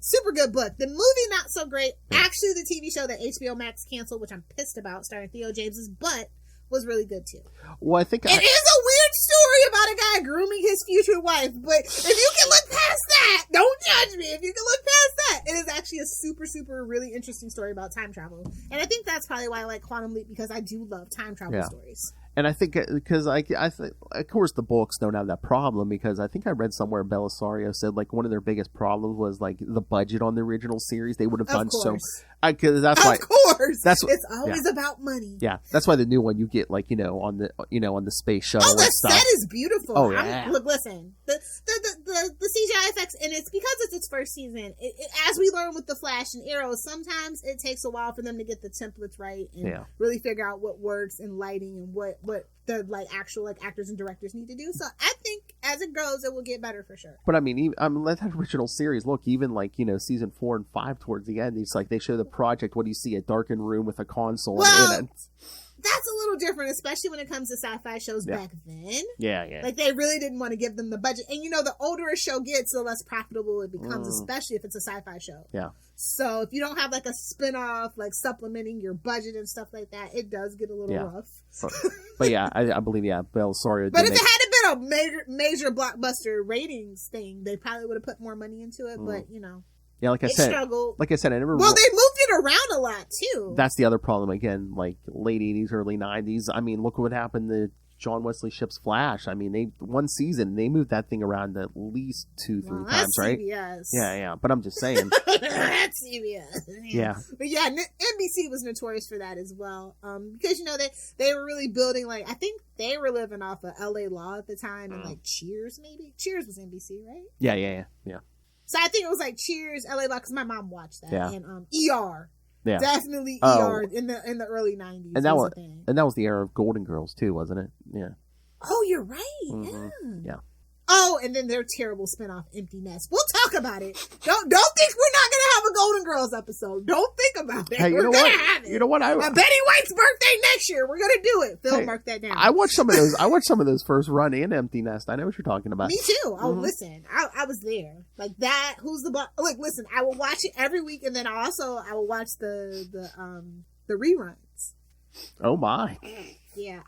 Super good book. The movie, not so great. Actually, the TV show that HBO Max canceled, which I'm pissed about, starring Theo James's butt, was really good too. Well, I think it is a weird story about a guy grooming his future wife, but if you can look past that, don't judge me. If you can look past that, it is actually a super, super, really interesting story about time travel. And I think that's probably why I like Quantum Leap, because I do love time travel stories. And I think because I think, of course, the books don't have that problem, because I think I read somewhere Belisario said like one of their biggest problems was like the budget on the original series. They would have done so. Because that's why. Of course, it's always about money. Yeah, that's why the new one you get like on the space shuttle. Oh, the and stuff. set is beautiful. Oh yeah. Look, listen, the CGI effects, and it's because it's its first season. As we learn with the Flash and Arrow, sometimes it takes a while for them to get the templates right and really figure out what works in lighting and what the like actual like actors and directors need to do. So I think as it goes, it will get better for sure. But I mean, let that original series look. Even like season 4 and 5 towards the end, it's like they show the project. What do you see? A darkened room with a console. Well, in it. That's a little different, especially when it comes to sci-fi shows back then. Yeah. Like they really didn't want to give them the budget, and the older a show gets, the less profitable it becomes, especially if it's a sci-fi show. Yeah. So if you don't have like a spin-off, like supplementing your budget and stuff like that, it does get a little rough. But yeah, I believe Belisario. But if it had been a major blockbuster ratings thing, they probably would have put more money into it. But yeah, like I said, struggled. I never. Well, they moved it around a lot too. That's the other problem. Again, like late 80s, early 90s. I mean, look what happened to John Wesley Shipp's Flash. I mean, one season they moved that thing around at least 2-3 times, right? CBS. Yeah. But I'm just saying. That's CBS. Yeah. But yeah, NBC was notorious for that as well. Because they were really building, like, I think they were living off of LA Law at the time and like Cheers maybe. Cheers was NBC, right? Yeah. So I think it was like Cheers, LA Law, because my mom watched that. Yeah. And ER. Yeah. Definitely ER in the early 90s. And that was the era of Golden Girls too, wasn't it? Yeah. Oh, you're right. Mm-hmm. Yeah. Oh, and then their terrible spinoff, Empty Nest. We'll talk about it. Don't think we're not gonna have a Golden Girls episode. Don't think about it. Hey, you know what? You know what? Betty White's birthday next year. We're gonna do it. Phil, mark that down. I watched some of those first run in Empty Nest. I know what you're talking about. Me too. Oh, listen, I was there. Like that. Who's the boss? Look, listen. I will watch it every week, and then I will watch the reruns. Oh my. Yeah,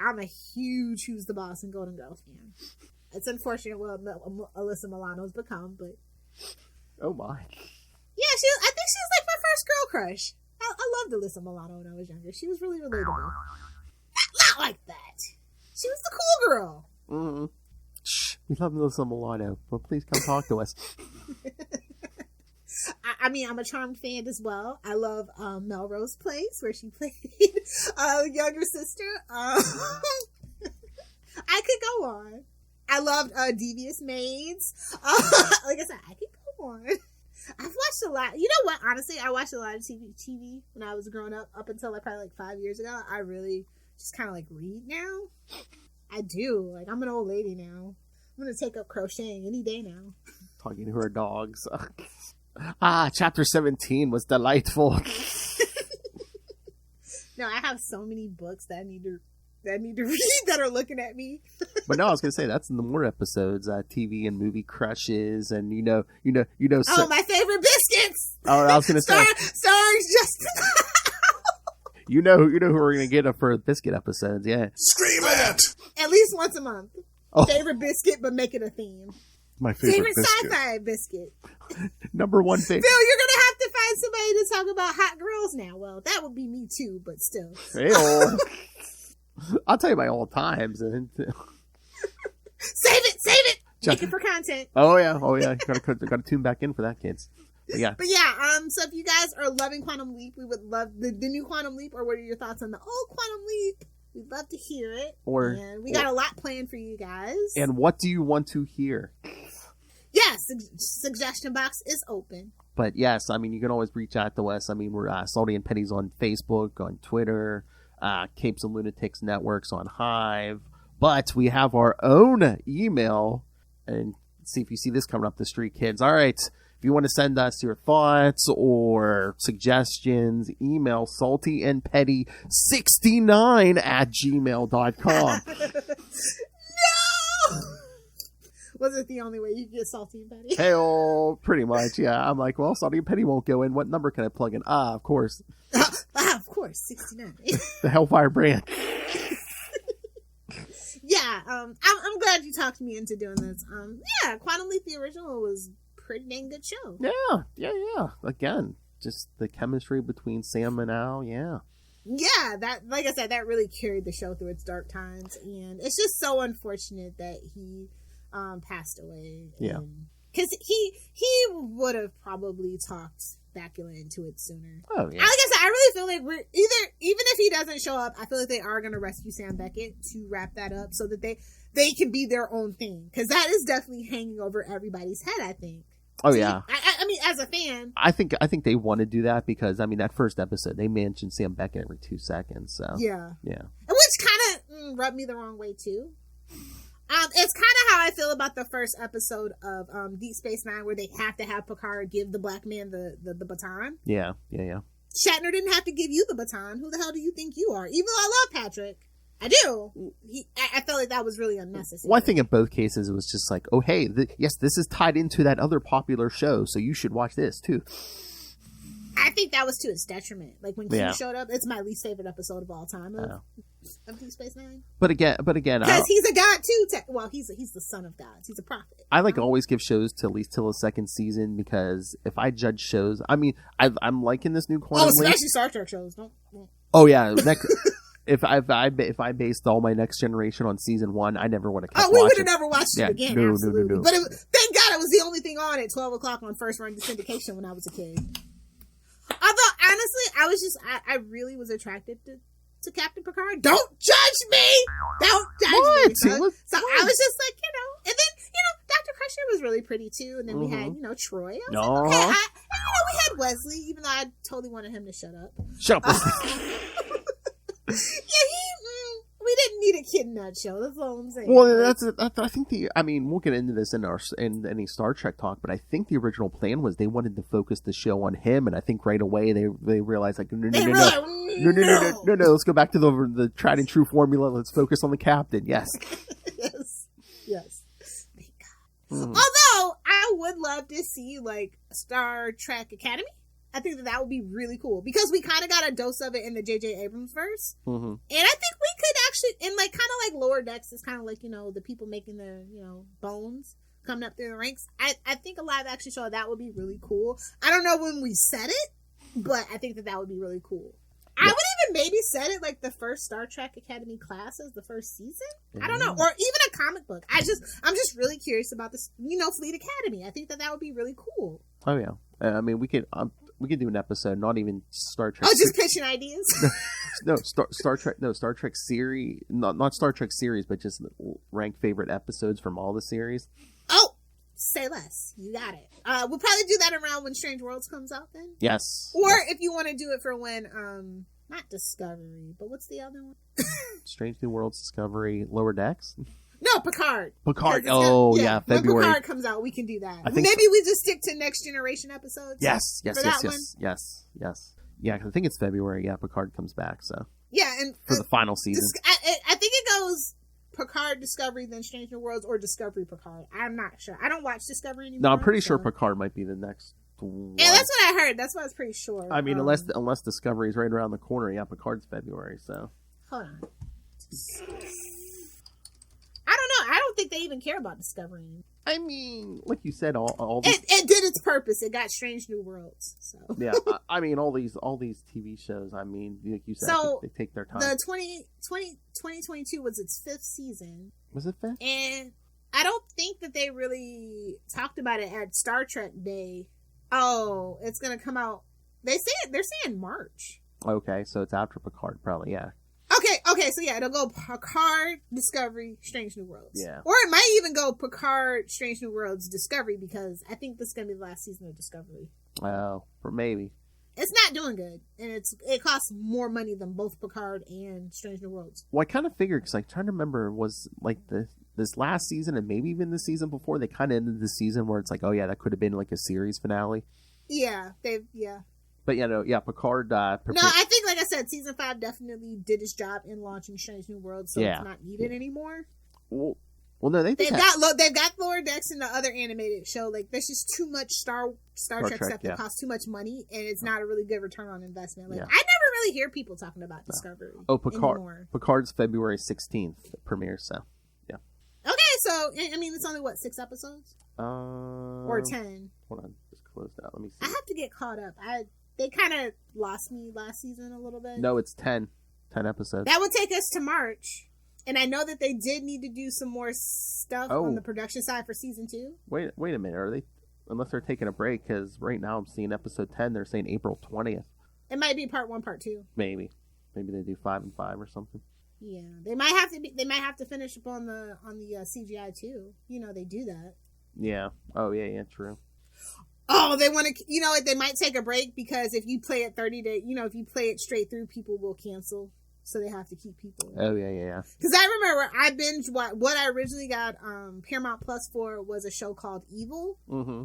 I'm a huge Who's the Boss and Golden Girls fan. It's unfortunate what Alyssa Milano's become, but oh my. Yeah, I think she was like my first girl crush. I loved Alyssa Milano when I was younger. She was really relatable. Not like that. She was the cool girl. Mm-hmm. Shh, we love Alyssa Milano, but please come talk to us. I mean, I'm a Charmed fan as well. I love Melrose Place, where she played younger sister. I could go on. I loved Devious Maids. Like I said, I could go on. I've watched a lot. You know what? Honestly, I watched a lot of TV when I was growing up until like probably like 5 years ago. I really just kind of like read now. I do. Like, I'm an old lady now. I'm going to take up crocheting any day now. Talking to her dogs. Chapter 17 was delightful. No, I have so many books that I need to read that are looking at me. But no, I was gonna say that's in the more episodes, TV and movie crushes, and you know. Oh, my favorite biscuits. Oh, I was gonna say stars Justin. you know who we're gonna get for biscuit episodes, yeah. Scream it! At least once a month. Oh. Favorite biscuit, but make it a theme. My favorite biscuit. Sci-fi biscuit. Number one favorite. Phil, you're gonna have to find somebody to talk about hot girls now. Well, that would be me too, but still. Hey-o. I'll tell you my all times. Save it. Make it for content. Oh yeah. Gotta tune back in for that, kids. But yeah. So if you guys are loving Quantum Leap, we would love the new Quantum Leap, or what are your thoughts on the old Quantum Leap? We'd love to hear it. And we got a lot planned for you guys. And what do you want to hear? Yes, suggestion box is open. But yes, I mean, you can always reach out to us. I mean, we're Salty and Petty's on Facebook, on Twitter, Capes and Lunatics Networks on Hive. But we have our own email. And see if you see this coming up the street, kids. All right. If you want to send us your thoughts or suggestions, email saltyandpetty69@gmail.com. No! Was it the only way you could get Salty and Petty? Hey-oh, pretty much, yeah. I'm like, well, Salty and Petty won't go in. What number can I plug in? Of course. Of course, 69. The Hellfire brand. Yeah, I'm glad you talked me into doing this. Yeah, Quantum Leap, the original, was a pretty dang good show. Yeah. Again, just the chemistry between Sam and Al, yeah. Yeah, that, like I said, that really carried the show through its dark times, and it's just so unfortunate that he passed away. Yeah. Because he would have probably talked Bakula into it sooner. Oh, yeah. Like I said, I really feel like we're even if he doesn't show up, I feel like they are going to rescue Sam Beckett to wrap that up so that they can be their own thing. Because that is definitely hanging over everybody's head, I think. Oh, yeah. I mean, as a fan. I think they want to do that because, I mean, that first episode, they mentioned Sam Beckett every 2 seconds, so. Yeah. Yeah. Which kind of rubbed me the wrong way, too. It's kind of how I feel about the first episode of Deep Space Nine, where they have to have Picard give the black man the baton. Yeah. Shatner didn't have to give you the baton. Who the hell do you think you are? Even though I love Patrick, I do. I felt like that was really unnecessary. Well, I think in both cases it was just like, oh, hey, yes, this is tied into that other popular show, so you should watch this too. I think that was to its detriment. Like when Q showed up, it's my least favorite episode of all time of Deep Space Nine. But again, because he's a god too. Well, he's the son of gods. He's a prophet. I always give shows to at least till the second season, because if I judge shows, I mean, I'm liking this new Quantum Leap. Especially Star Trek shows. Don't. Oh yeah, if I based all my Next Generation on season 1, I never would have kept Oh, we would watching. have never watched it again. No. But thank God it was the only thing on at 12 o'clock on first run syndication when I was a kid. Although, honestly, I really was attracted to Captain Picard. Don't judge me! Don't judge me! So I was just like, and then, Dr. Crusher was really pretty too. And then we had, Troy. I was like, okay. We had Wesley, even though I totally wanted him to shut up. Shut up. We didn't need a kid in that show. That's all I'm saying. Well, I think we'll get into this in any Star Trek talk, but I think the original plan was they wanted to focus the show on him, and I think right away they realized like no, let's go back to the tried and true formula. Let's focus on the captain. Yes. yes. Thank God. Although I would love to see like Star Trek Academy. I think that would be really cool because we kind of got a dose of it in the J.J. Abrams verse. Mm-hmm. And I think we could actually, and like kind of like Lower Decks is kind of like, the people making the, bones coming up through the ranks. I think a live action show, that would be really cool. I don't know when we said it, but I think that would be really cool. Yeah. I would even maybe set it like the first Star Trek Academy class as the first season. Mm-hmm. I don't know. Or even a comic book. I'm just really curious about this, Fleet Academy. I think that would be really cool. Oh, yeah. I mean, we could do an episode, not even Star Trek. Oh, just pitching ideas. Star Trek series, not Star Trek series, but just rank favorite episodes from all the series. Oh, say less. You got it. We'll probably do that around when Strange Worlds comes out then. Yes. Or if you want to do it for when, not Discovery, but what's the other one? Strange New Worlds, Discovery, Lower Decks. No, Picard. Oh, yeah, February. When Picard comes out, we can do that. Maybe we just stick to Next Generation episodes. Yes. Yeah, I think it's February. Yeah, Picard comes back. So yeah, and for the final season, I think it goes Picard, Discovery, then Strange New Worlds, or Discovery, Picard. I'm not sure. I don't watch Discovery anymore. No, I'm pretty sure Picard might be the next one. Yeah, that's what I heard. That's what I was pretty sure. I mean, unless Discovery is right around the corner. Yeah, Picard's February. So hold on. I don't know. I don't think they even care about Discovery. I mean, like you said, all it did its purpose. It got Strange New Worlds. So yeah, I mean, all these TV shows. I mean, like you said, they take their time. The 2022 was its 5th season. Was it 5th? And I don't think that they really talked about it at Star Trek Day. Oh, it's gonna come out. They're saying March. Okay, so it's after Picard, probably. Yeah. Okay, so yeah, it'll go Picard, Discovery, Strange New Worlds. Yeah. Or it might even go Picard, Strange New Worlds, Discovery, because I think this is going to be the last season of Discovery. Oh, or maybe. It's not doing good, and it costs more money than both Picard and Strange New Worlds. Well, I kind of figured, because I'm trying to remember, was like this last season and maybe even the season before, they kind of ended the season where it's like, oh yeah, that could have been like a series finale. Yeah, But Picard. No, I think, like I said, season 5 definitely did its job in launching Strange New Worlds, so it's not needed anymore. Well, no, they've got Lower Decks and the other animated show. Like, there's just too much Star Trek stuff that costs too much money, and it's not a really good return on investment. Like, I never really hear people talking about Discovery. Oh, Picard's February 16th premiere. So yeah. Okay, so I mean, it's only 6 episodes? Or 10? Hold on, just close that. Let me see. I have to get caught up. They kind of lost me last season a little bit. No, it's 10 episodes. That would take us to March. And I know that they did need to do some more stuff on the production side for season 2. Wait a minute. Are they? Unless they're taking a break, because right now I'm seeing episode 10. They're saying April 20th. It might be part 1, part 2. Maybe they do 5 and 5 or something. Yeah, they might have to finish up on the CGI too. They do that. Yeah. Oh yeah, true. Oh, they want to, they might take a break because if you play it 30 days, if you play it straight through, people will cancel. So they have to keep people. Oh, yeah. Because I remember I binged what I originally got Paramount Plus for was a show called Evil. Mm-hmm.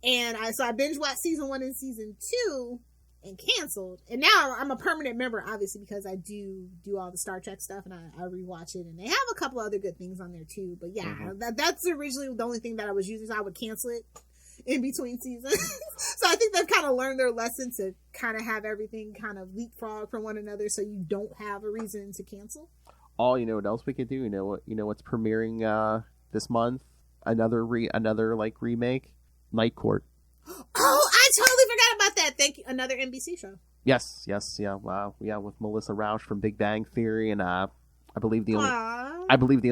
And I binge watched season 1 and season 2 and canceled. And now I'm a permanent member, obviously, because I do all the Star Trek stuff and I rewatch it. And they have a couple other good things on there too. But yeah, that's originally the only thing that I was using. So I would cancel it in between seasons. So I think they've kind of learned their lesson to kind of have everything kind of leapfrog from one another so you don't have a reason to cancel. Oh, you know what else we could do? You know what's premiering this month? Another remake, Night Court. Oh, I totally forgot about that. thank you. Another NBC show. Yes, yeah, wow, yeah, with Melissa Rauch from Big Bang Theory, and I believe the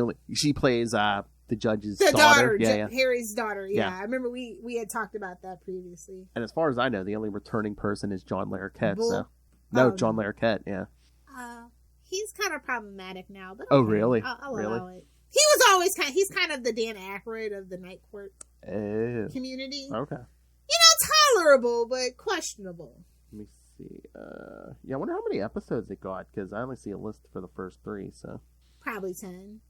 only she plays the judge's daughter. Yeah, Harry's daughter. Yeah, I remember we had talked about that previously. And as far as I know, the only returning person is John Larroquette. John Larroquette. Yeah. He's kind of problematic now, but okay. Oh, really? I'll really? allow it. He was always he's kind of the Dan Aykroyd of the Night Court community. Okay. Tolerable but questionable. Let me see. I wonder how many episodes it got, because I only see a list for the first 3. So probably 10.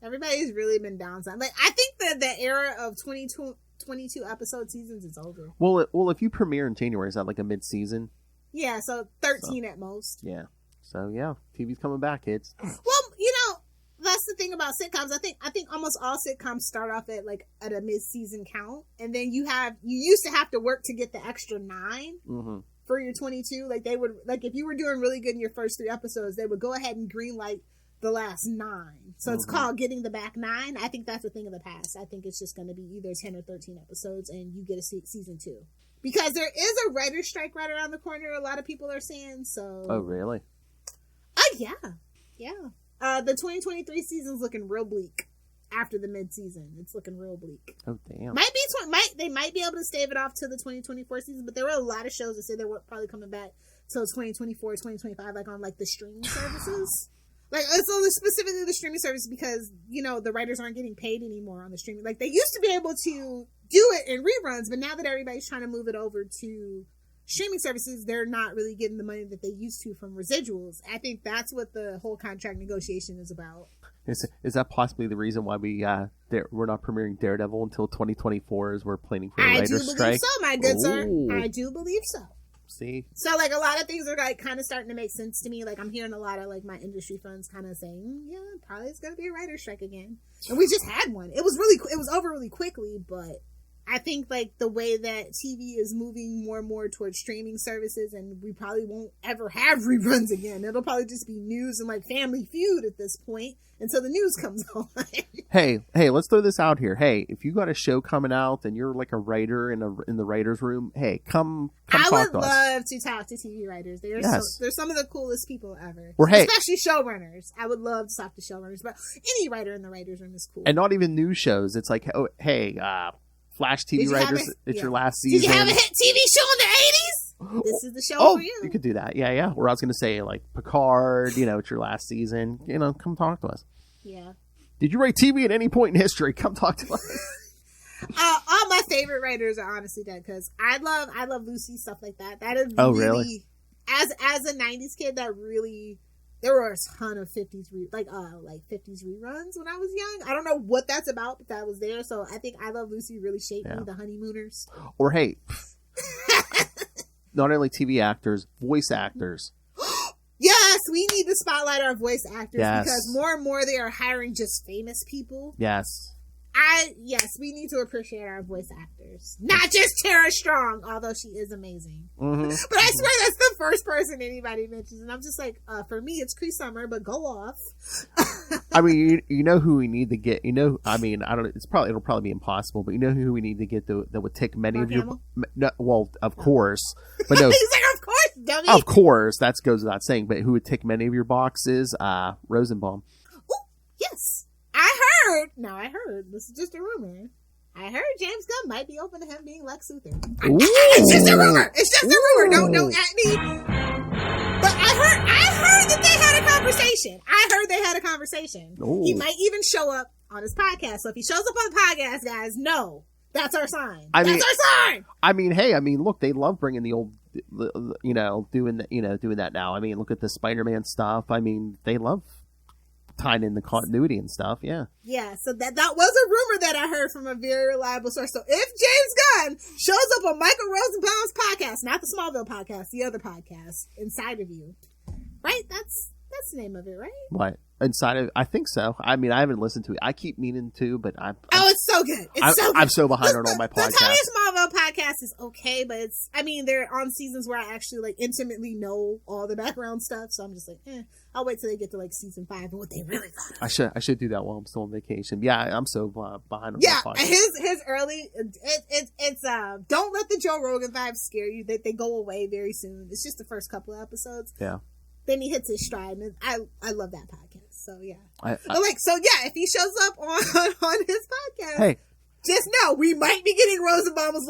Everybody's really been downside. Like, I think that the era of 22 episode seasons is over. Well, if you premiere in January, is that like a mid-season? Yeah, so 13 at most. Yeah. So yeah, TV's coming back, kids. Well, that's the thing about sitcoms. I think almost all sitcoms start off at a mid-season count, and then you used to have to work to get the extra 9 for your 22. Like, they would, like, if you were doing really good in your first 3 episodes, they would go ahead and greenlight the last 9. So it's called getting the back 9. I think that's a thing of the past. I think it's just going to be either 10 or 13 episodes, and you get a season 2. Because there is a writer's strike right around the corner, a lot of people are saying, so... Oh, really? Oh, yeah. The 2023 season's looking real bleak after the mid-season. It's looking real bleak. Oh, damn. They might be able to stave it off to the 2024 season, but there were a lot of shows that say they were probably coming back till 2024, 2025, like on like the streaming services. Like, it's only specifically the streaming service because, the writers aren't getting paid anymore on the streaming. Like, they used to be able to do it in reruns, but now that everybody's trying to move it over to streaming services, they're not really getting the money that they used to from residuals. I think that's what the whole contract negotiation is about. Is that possibly the reason why we're not premiering Daredevil until 2024 as we're planning for a writer's strike? I do believe so, my good sir. I do believe so. See? So, like, a lot of things are, like, kind of starting to make sense to me. Like, I'm hearing a lot of, like, my industry friends kind of saying, yeah, probably it's going to be a writer's strike again. And we just had one. It was over really quickly, but I think, like, the way that TV is moving more and more towards streaming services, and we probably won't ever have reruns again. It'll probably just be news and, like, Family Feud at this point until the news comes on. Hey, let's throw this out here. Hey, if you got a show coming out and you're like a writer in the writer's room, hey, come talk to us. I would love to talk to TV writers. They're some of the coolest people ever. Especially showrunners. I would love to talk to showrunners, but any writer in the writer's room is cool. And not even new shows. It's like, oh, hey, Flash TV writers, it's your last season. Did you have a hit TV show in the 80s? This is the show for you. You could do that. Yeah. Or I was going to say, like, Picard, it's your last season. Come talk to us. Yeah. Did you write TV at any point in history? Come talk to us. All my favorite writers are honestly dead, because I love Lucy, stuff like that. That is really? As a 90s kid, that really... There were a ton of 50s 50s reruns when I was young. I don't know what that's about, but that was there. So I think I Love Lucy really shaped me, the Honeymooners. Or hey, not only TV actors, voice actors. Yes, we need to spotlight our voice actors because more and more they are hiring just famous people. Yes. We need to appreciate our voice actors. Not just Tara Strong, although she is amazing. Mm-hmm. But I swear that's the first person anybody mentions. And I'm just like, for me, it's Cree Summer, but go off. I mean, you know who we need to get, it'll probably be impossible, but you know who we need to get that would tick many Mark of your, Hamill? no, well, of course, but no. He's like, of course, dummy. Of course, that goes without saying, but who would tick many of your boxes? Rosenbaum. Oh, yes. I heard, this is just a rumor. I heard James Gunn might be open to him being Lex Luthor. It's just a rumor. Don't at me. But I heard that they had a conversation. Ooh. He might even show up on his podcast. So if he shows up on the podcast, guys, no, that's our sign. That's our sign. I mean, hey, look, they love bringing the old, doing that now. I mean, look at the Spider-Man stuff. I mean, they love tying in the continuity and stuff. Yeah, so that was a rumor that I heard from a very reliable source. So if James Gunn shows up on Michael Rosenbaum's podcast, not the Smallville podcast, the other podcast, Inside of You, right? That's the name of it, right? What? Inside of, I think so. I mean, I haven't listened to it. I keep meaning to, but it's so good. I'm so behind on all my podcasts. The Tony Smallville podcast is okay, but they're on seasons where I actually like intimately know all the background stuff, so I'm just like, I'll wait till they get to like season 5 and what they really thought. I should do that while I'm still on vacation. Yeah, I'm so behind on yeah, that podcast. his early, it's don't let the Joe Rogan vibes scare you. They go away very soon. It's just the first couple of episodes. Yeah. Then he hits his stride, and I love that podcast. So yeah, if he shows up on his podcast, hey, just know we might be getting Rosenbaum as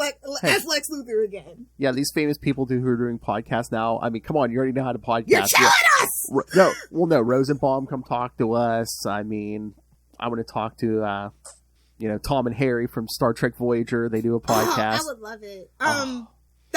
Lex Luthor again. Yeah, these famous people who are doing podcasts now. I mean, come on, you already know how to podcast. You're killing us. No, Rosenbaum, come talk to us. I mean, I want to talk to Tom and Harry from Star Trek Voyager. They do a podcast. I would love it. The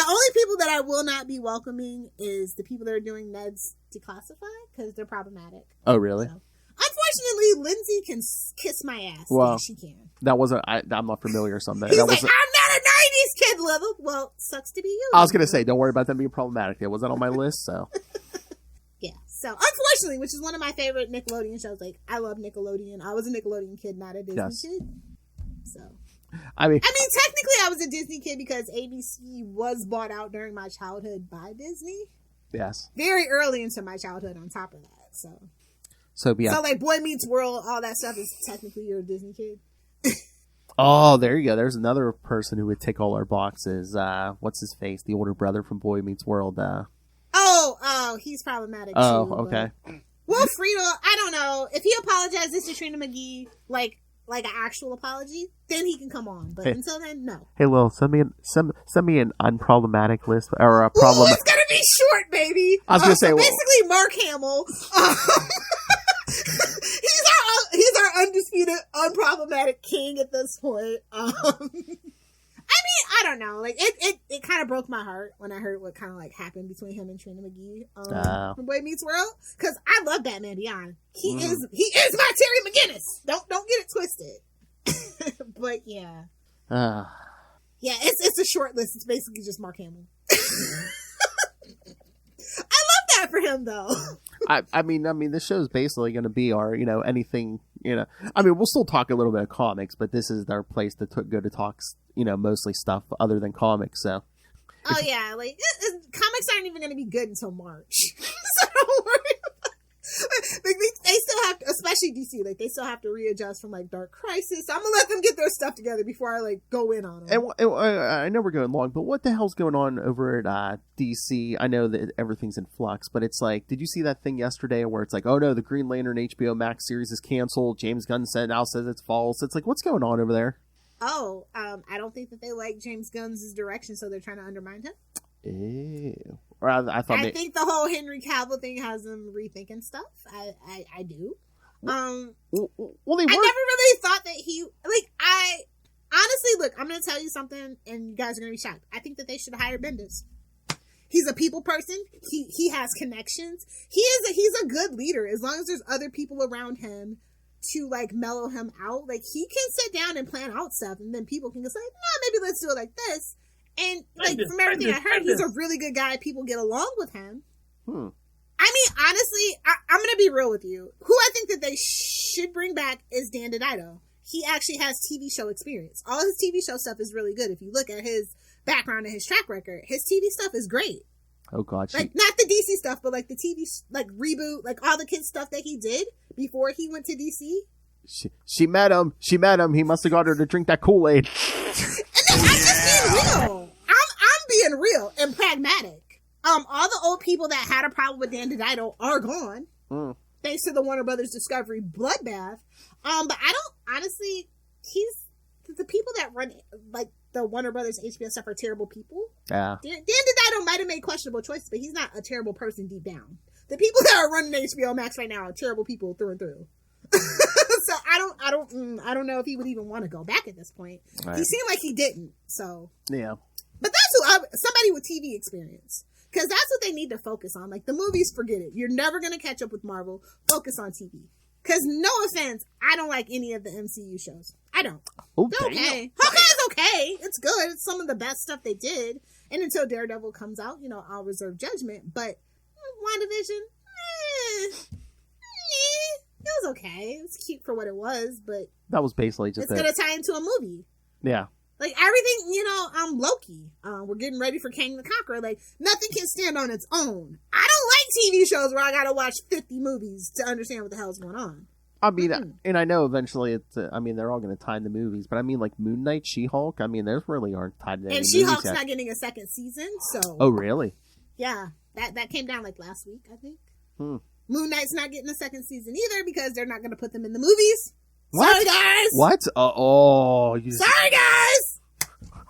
only people that I will not be welcoming is the people that are doing Ned's Declassified because they're problematic. Oh, really? So, unfortunately, Lindsay can kiss my ass. Well, yeah, she can. That wasn't. I'm not familiar or something. He's that like, I'm not a 90s kid, Little. Well, sucks to be you. I was going to say, don't worry about them being problematic. It wasn't on my list, so. Yeah. So, unfortunately, which is one of my favorite Nickelodeon shows. Like, I love Nickelodeon. I was a Nickelodeon kid, not a Disney kid. So. I mean, technically, I was a Disney kid because ABC was bought out during my childhood by Disney. Yes. Very early into my childhood, on top of that. So yeah. So, like, Boy Meets World, all that stuff is technically you're a Disney kid. Oh, there you go. There's another person who would tick all our boxes. What's his face? The older brother from Boy Meets World. Oh, he's problematic too. Oh, okay. Well, Frito, I don't know. If he apologizes to Trina McGee, like an actual apology, then he can come on. But until then, no. Hey, Lil, send me an unproblematic list or a problem. It's gonna be short, baby. I was gonna say, basically, Mark Hamill. He's our undisputed, unproblematic king at this point. I don't know. Like it kind of broke my heart when I heard what kind of like happened between him and Trina McGee from Boy Meets World. Because I love Batman Beyond. He is my Terry McGinnis. Don't get it twisted. But yeah, it's a short list. It's basically just Mark Hamill. I love that for him though. I mean, this show is basically going to be our, anything, I mean, we'll still talk a little bit of comics, but this is our place to go to talk, mostly stuff other than comics. So. Oh yeah, like comics aren't even going to be good until March, so don't worry about it. Like, they still have to, especially DC, like they still have to readjust from like Dark Crisis. So I'm gonna let them get their stuff together before I like go in on them. And I know we're going long, but what the hell's going on over at DC? I know that everything's in flux, but it's like, did you see that thing yesterday where it's like, oh no, the Green Lantern HBO Max series is canceled. James Gunn now says it's false. It's like, what's going on over there? Oh, I don't think that they like James Gunn's direction, so they're trying to undermine him. Ew. Or I think the whole Henry Cavill thing has them rethinking stuff. I do. Well, I never really thought that I honestly, look, I'm going to tell you something and you guys are going to be shocked. I think that they should hire Bendis. He's a people person. He has connections. He's a good leader. As long as there's other people around him to like mellow him out, like he can sit down and plan out stuff and then people can just like, no, maybe let's do it like this. And like from everything I heard, he's a really good guy. People get along with him. I mean, honestly, I'm going to be real with you. Who I think that they should bring back is Dan DiDio. He actually has TV show experience. All his TV show stuff is really good. If you look at his background and his track record, his TV stuff is great. Oh God, like not the DC stuff, but like the TV like reboot, like all the kids stuff that he did before he went to DC. She met him. He must have got her to drink that Kool-Aid. And then I'm just being real. I'm being real and pragmatic. All the old people that had a problem with Dan DiDio are gone. Thanks to the Warner Brothers Discovery bloodbath. But I don't, honestly, the people that run, like, the Warner Brothers HBO stuff are terrible people. Yeah. Dan DiDio might have made questionable choices, but he's not a terrible person deep down. The people that are running HBO Max right now are terrible people through and through. So I don't know if he would even want to go back at this point. Right. He seemed like he didn't. So yeah. But that's somebody with TV experience. Because that's what they need to focus on. Like, the movies, forget it. You're never going to catch up with Marvel. Focus on TV. Because, no offense, I don't like any of the MCU shows. I don't. Okay. Hawkeye's okay. It's good. It's some of the best stuff they did. And until Daredevil comes out, I'll reserve judgment. But WandaVision, it was okay. It was cute for what it was, but... That was basically just it's going to tie into a movie. Yeah. Like, everything, you know, Loki. We're getting ready for Kang the Conqueror. Like, nothing can stand on its own. I don't like TV shows where I gotta watch 50 movies to understand what the hell's going on. I mean, and I know eventually it's, I mean, they're all going to tie into movies, but I mean, like Moon Knight, She-Hulk, I mean, those really aren't tied into any And movies She-Hulk's yet. not getting a second season, so. Oh, really? Yeah, that came down like last week, I think. Hmm. Moon Knight's not getting a second season either because they're not going to put them in the movies. What? Sorry, guys. What? Sorry, guys.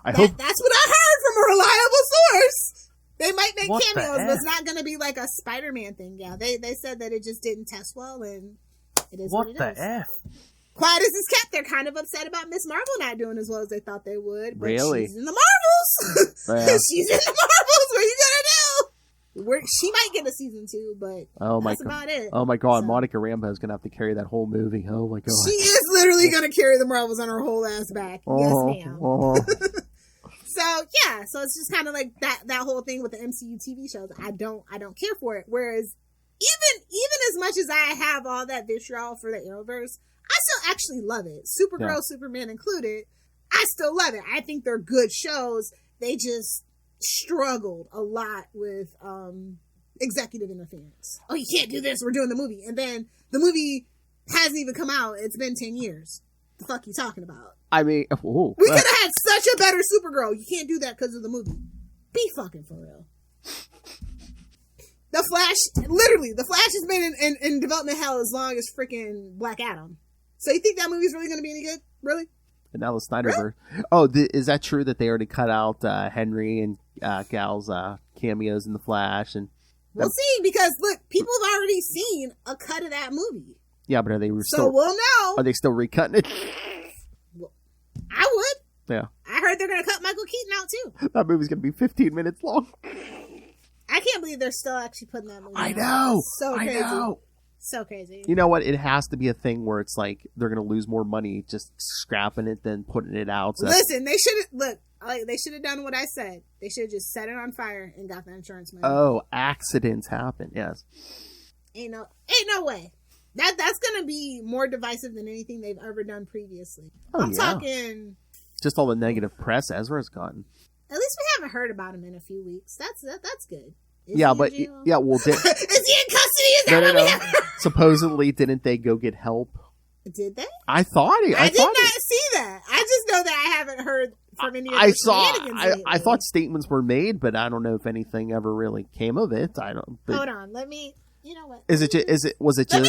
That's what I heard from a reliable source. They might make cameos, but it's not going to be like a Spider-Man thing. Yeah, they said that it just didn't test well, and it is what it is. What the F? Quiet as it's kept, they're kind of upset about Miss Marvel not doing as well as they thought they would. But Really? she's in the Marvels. Yeah. She's in the Marvels. What are you gonna do? She might get a season 2, but that's about it. Oh my God, Monica Rambeau is going to have to carry that whole movie. Oh my God. She is literally going to carry the Marvels on her whole ass back. Yes, ma'am. So it's just kind of like that whole thing with the MCU TV shows. I don't care for it. Whereas even as much as I have all that vitriol for the Arrowverse, I still actually love it. Supergirl, Superman included. I still love it. I think they're good shows. They just struggled a lot with executive interference. Oh, you can't do this. We're doing the movie. And then the movie hasn't even come out. It's been 10 years. The fuck you talking about? I mean, we could have had such a better Supergirl. You can't do that because of the movie. Be fucking for real. The Flash has been in development hell as long as freaking Black Adam. So you think that movie's really going to be any good? Really? And now the Snyderverse. Really? Oh, is that true that they already cut out Henry and Gal's cameos in the Flash? And we'll see, because look, people have already seen a cut of that movie. Yeah, but so we'll know. Are they still recutting it? I would. Yeah. I heard they're going to cut Michael Keaton out too. That movie's going to be 15 minutes long. I can't believe they're still actually putting that movie out. I know. So crazy. I know. So crazy. You know what? It has to be a thing where it's like they're going to lose more money just scrapping it than putting it out. So listen, they should have done what I said. They should have just set it on fire and got the insurance money. Oh, accidents happen. Yes. Ain't no way. That's going to be more divisive than anything they've ever done previously. I'm talking just all the negative press Ezra's gotten. At least we haven't heard about him in a few weeks. That's good. Is well, is he in custody? Is that what we have? Supposedly, didn't they go get help? Did they? I thought it. I did not see that. I just know that I haven't heard from any of the shenanigans. I thought statements were made, but I don't know if anything ever really came of it. I don't. Hold on, let me. You know what? Was it just?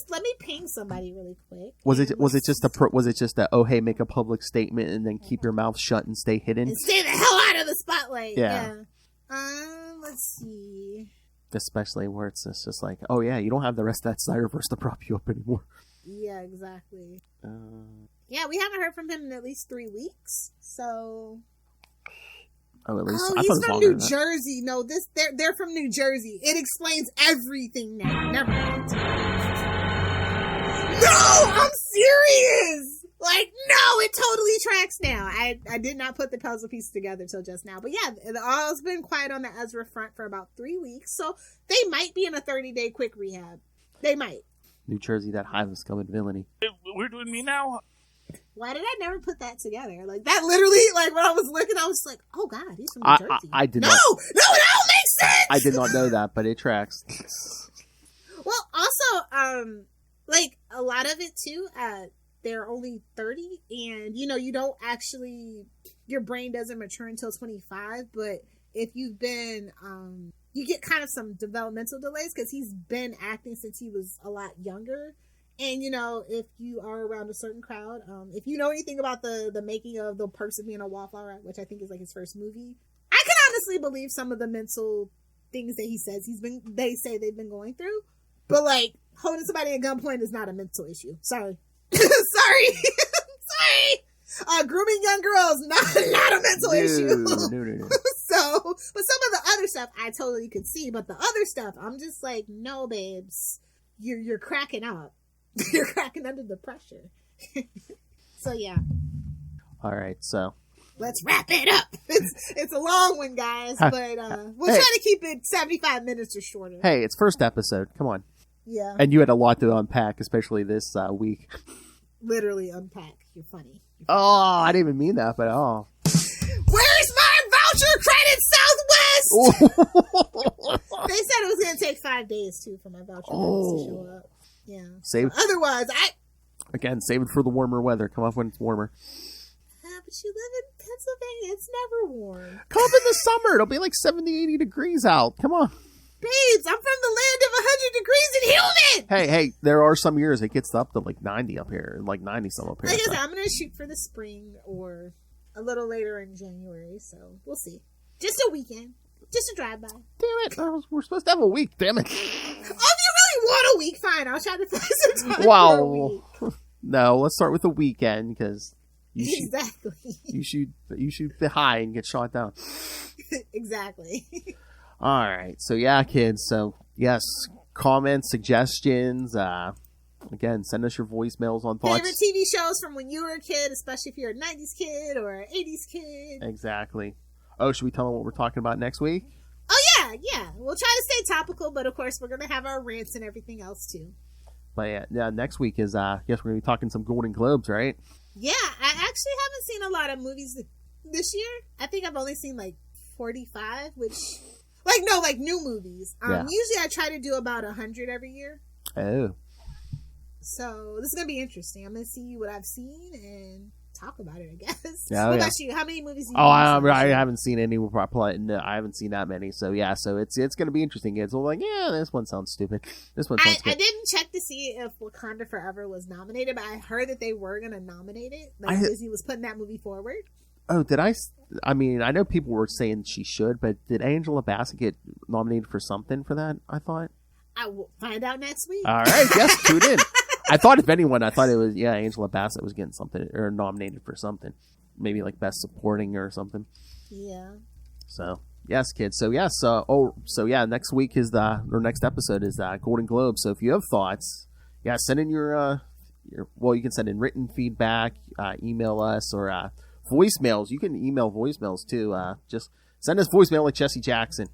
Let me ping somebody really quick. Was it just a oh hey, make a public statement and then keep your mouth shut and stay hidden and stay the hell out of the spotlight? Yeah. Let's see. Especially where it's just like, oh yeah, you don't have the rest of that Snyderverse to prop you up anymore. Yeah, exactly. Yeah, we haven't heard from him in at least 3 weeks. So. Oh, at least he's from New Jersey. No, they're from New Jersey. It explains everything now. Never mind. No, I'm serious. Like, no, it totally tracks now. I did not put the puzzle piece together till just now. But yeah, it all's been quiet on the Ezra front for about 3 weeks. So they might be in a 30-day quick rehab. They might. New Jersey, that hive of scum and villainy. We're doing me now? Why did I never put that together? Like, that literally, like, when I was looking, I was like, oh, God, he's from New Jersey. I did not. No, it all makes sense! I did not know that, but it tracks. Well, also, like, a lot of it, too, they're only 30, and, you know, you don't actually, your brain doesn't mature until 25, but if you've been, you get kind of some developmental delays, because he's been acting since he was a lot younger. And, you know, if you are around a certain crowd, if you know anything about the making of The Perks of Being a Wallflower, which I think is like his first movie, I can honestly believe some of the mental things that he says they say they've been going through. But, like, holding somebody at gunpoint is not a mental issue. Sorry. Sorry. Grooming young girls, not a mental issue. No. So, but some of the other stuff I totally could see, but the other stuff, I'm just like, no, babes, you're cracking up. You're cracking under the pressure. So yeah. All right, so let's wrap it up. It's a long one, guys, but we'll try to keep it 75 minutes or shorter. Hey, it's first episode. Come on. Yeah. And you had a lot to unpack, especially this week. Literally unpack. You're funny. Oh, I didn't even mean that, but oh. Where's my voucher credit, Southwest? They said it was going to take 5 days, too, for my voucher credits to show up. Yeah. Save. Otherwise, Again, save it for the warmer weather. Come up when it's warmer. but you live in Pennsylvania. It's never warm. Come up in the summer. It'll be like 70, 80 degrees out. Come on. Babes, I'm from the land of 100 degrees and humid. Hey, there are some years it gets up to like 90 up here, like 90 some up here. Like I said, I'm going to shoot for the spring or a little later in January, so we'll see. Just a weekend. Just a drive-by. Damn it. We're supposed to have a week. Damn it. Oh, if you really want a week, fine. I'll try to find some time for a Wow. week. No, let's start with the weekend because Exactly. you shoot the high and get shot down. Exactly. All right. So yeah, kids. So yes, comments, suggestions. Again, send us your voicemails on thoughts. Favorite TV shows from when you were a kid, especially if you're a 90s kid or an 80s kid. Exactly. Oh, should we tell them what we're talking about next week? Oh, yeah. We'll try to stay topical, but of course, we're going to have our rants and everything else, too. But yeah, next week is, yes, we're going to be talking some Golden Globes, right? Yeah, I actually haven't seen a lot of movies this year. I think I've only seen like 45, which, like new movies. Yeah. Usually I try to do about 100 every year. Oh. So this is going to be interesting. I'm going to see what I've seen and talk about it, I guess. Yeah, what about you? How many movies do you I haven't seen any. No, I haven't seen that many. So yeah, so it's going to be interesting. It's all like, yeah, this one sounds stupid. This one sounds good. I didn't check to see if Wakanda Forever was nominated, but I heard that they were going to nominate it. Like Disney was putting that movie forward. Oh, did I? I mean, I know people were saying she should, but did Angela Bassett get nominated for something for that? I thought. I will find out next week. All right, yes, tune in. I thought if anyone, it was Angela Bassett was getting something or nominated for something, maybe like Best Supporting or something. Yeah. So yes, kids. So yes. Next week is next episode is Golden Globe. So if you have thoughts, send in you can send in written feedback, email us or voicemails. You can email voicemails too. Just send us voicemail like Jesse Jackson.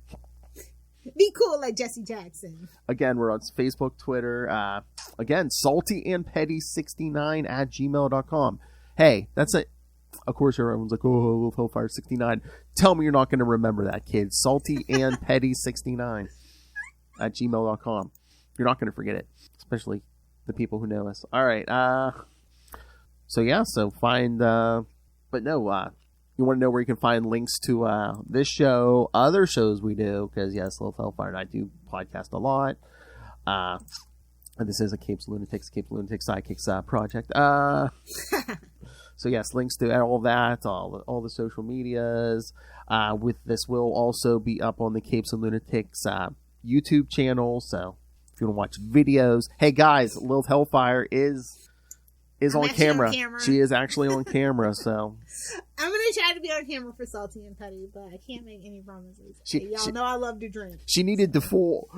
Be cool like Jesse Jackson. Again, we're on Facebook, Twitter. Again, saltyandpetty69@gmail.com. Hey, that's it. Of course, everyone's like, oh, Hellfire69. Tell me you're not going to remember that, kids. saltyandpetty69@gmail.com. You're not going to forget it, especially the people who know us. All right. So find, but no, you want to know where you can find links to this show, other shows we do, because yes, Little Hellfire and I do podcast a lot. And this is a Capes and Lunatics Sidekicks project. So yes, links to all that, all the social medias. With this will also be up on the Capes and Lunatics YouTube channel. So if you want to watch videos, hey guys, Little Hellfire is on camera. She is actually on camera, so I'm gonna try to be on camera for Salty and Petty, but I can't make any promises. Y'all know I love to drink. She needed the full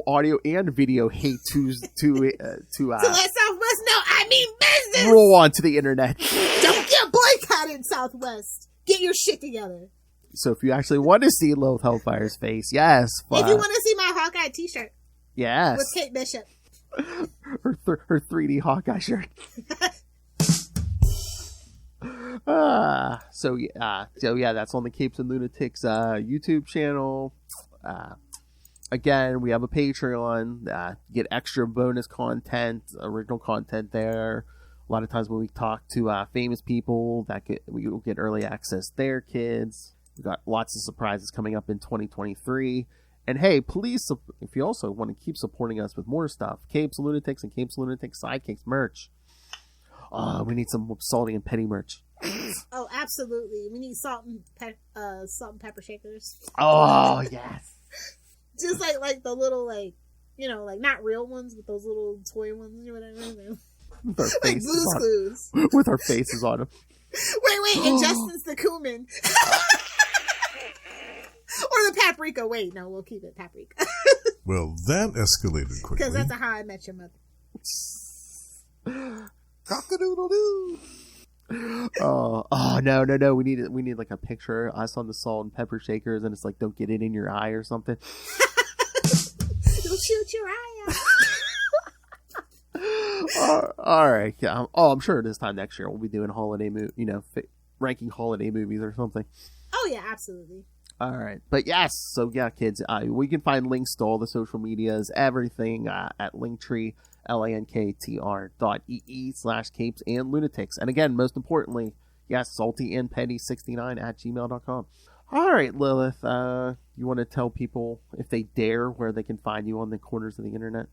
audio and video hate to let Southwest know I mean business. Roll onto the internet. Don't get boycotted, Southwest. Get your shit together. So if you actually want to see Little Hellfire's face, yes. If you want to see my Hawkeye T-shirt, yes, with Kate Bishop. Her 3D Hawkeye shirt. So that's on the Capes and Lunatics YouTube channel. Again, we have a Patreon. Get extra bonus content, original content there. A lot of times when we talk to famous people, we will get early access there, kids. We got lots of surprises coming up in 2023. And hey, please, if you also want to keep supporting us with more stuff, Capes and Lunatics and Capes and Lunatics Sidekicks merch. We need some Salty and Petty merch. Oh, absolutely. We need salt and pepper shakers. Oh, yes. Just like the little, not real ones, but those little toy ones or whatever. With our like Blue's Clues. With our faces on them. Wait, and Justin's the cumin. Or the paprika. Wait, no, we'll keep it paprika. Well, that escalated quickly. Because that's How I Met Your Mother. Cock-a-doodle-doo. Oh no. We need like a picture of us on the salt and pepper shakers, and it's like, don't get it in your eye or something. Don't shoot your eye out. All right. Yeah. I'm sure this time next year we'll be doing holiday ranking holiday movies or something. Oh yeah, absolutely. All right. But yes, so yeah, kids, we can find links to all the social medias, everything at Linktree, linktr.ee/capesandlunatics. And again, most importantly, yes, saltyandpetty69@gmail.com. All right, Lilith, you want to tell people, if they dare, where they can find you on the corners of the internet?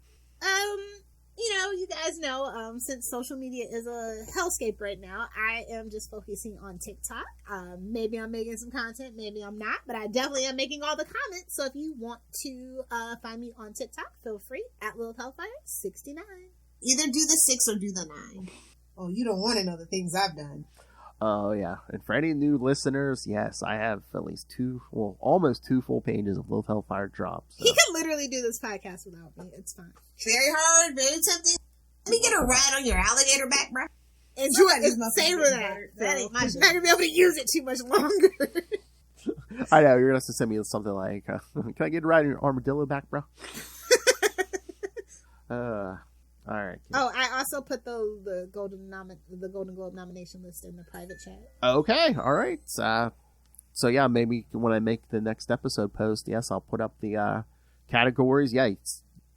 You guys know, since social media is a hellscape right now, I am just focusing on TikTok. Maybe I'm making some content, maybe I'm not, but I definitely am making all the comments. So if you want to find me on TikTok, feel free at LilithHellfire69. Either do the 6 or do the 9. Oh, you don't want to know the things I've done. Oh, yeah. And for any new listeners, yes, I have at least almost 2 full pages of Lilith Hellfire drops. So. He can literally do this podcast without me. It's fine. Very hard, very tempting. Let me get a ride on your alligator back, bro. Enjoy it. Savor that. I'm not going to be able to use it too much longer. I know. You're going to have to send me something like, can I get a ride on your armadillo back, bro? All right. Oh, I also put the Golden Globe nomination list in the private chat. Okay. All right. So yeah, maybe when I make the next episode post, yes, I'll put up the categories. Yeah,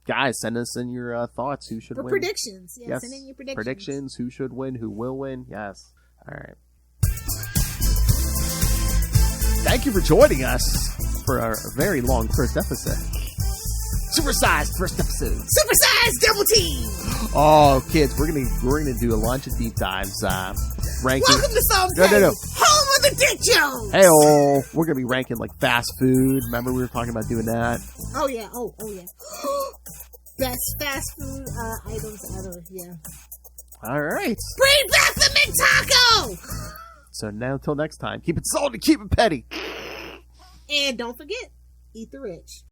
guys, send us in your thoughts. Who should win? Predictions. Yeah, yes. Send in your predictions. Predictions. Who should win? Who will win? Yes. All right. Thank you for joining us for our very long first episode. Supersized first episode. Supersized double team. Oh, kids, we're gonna do a bunch of deep dives. Ranking. Welcome to Some No. Home of the Dick Jones. Hey, we're gonna be ranking like fast food. Remember we were talking about doing that? Oh yeah. Oh yeah. Best fast food items ever. Yeah. All right. Bring back the McTaco. So now, until next time, keep it salty, keep it petty, and don't forget, eat the rich.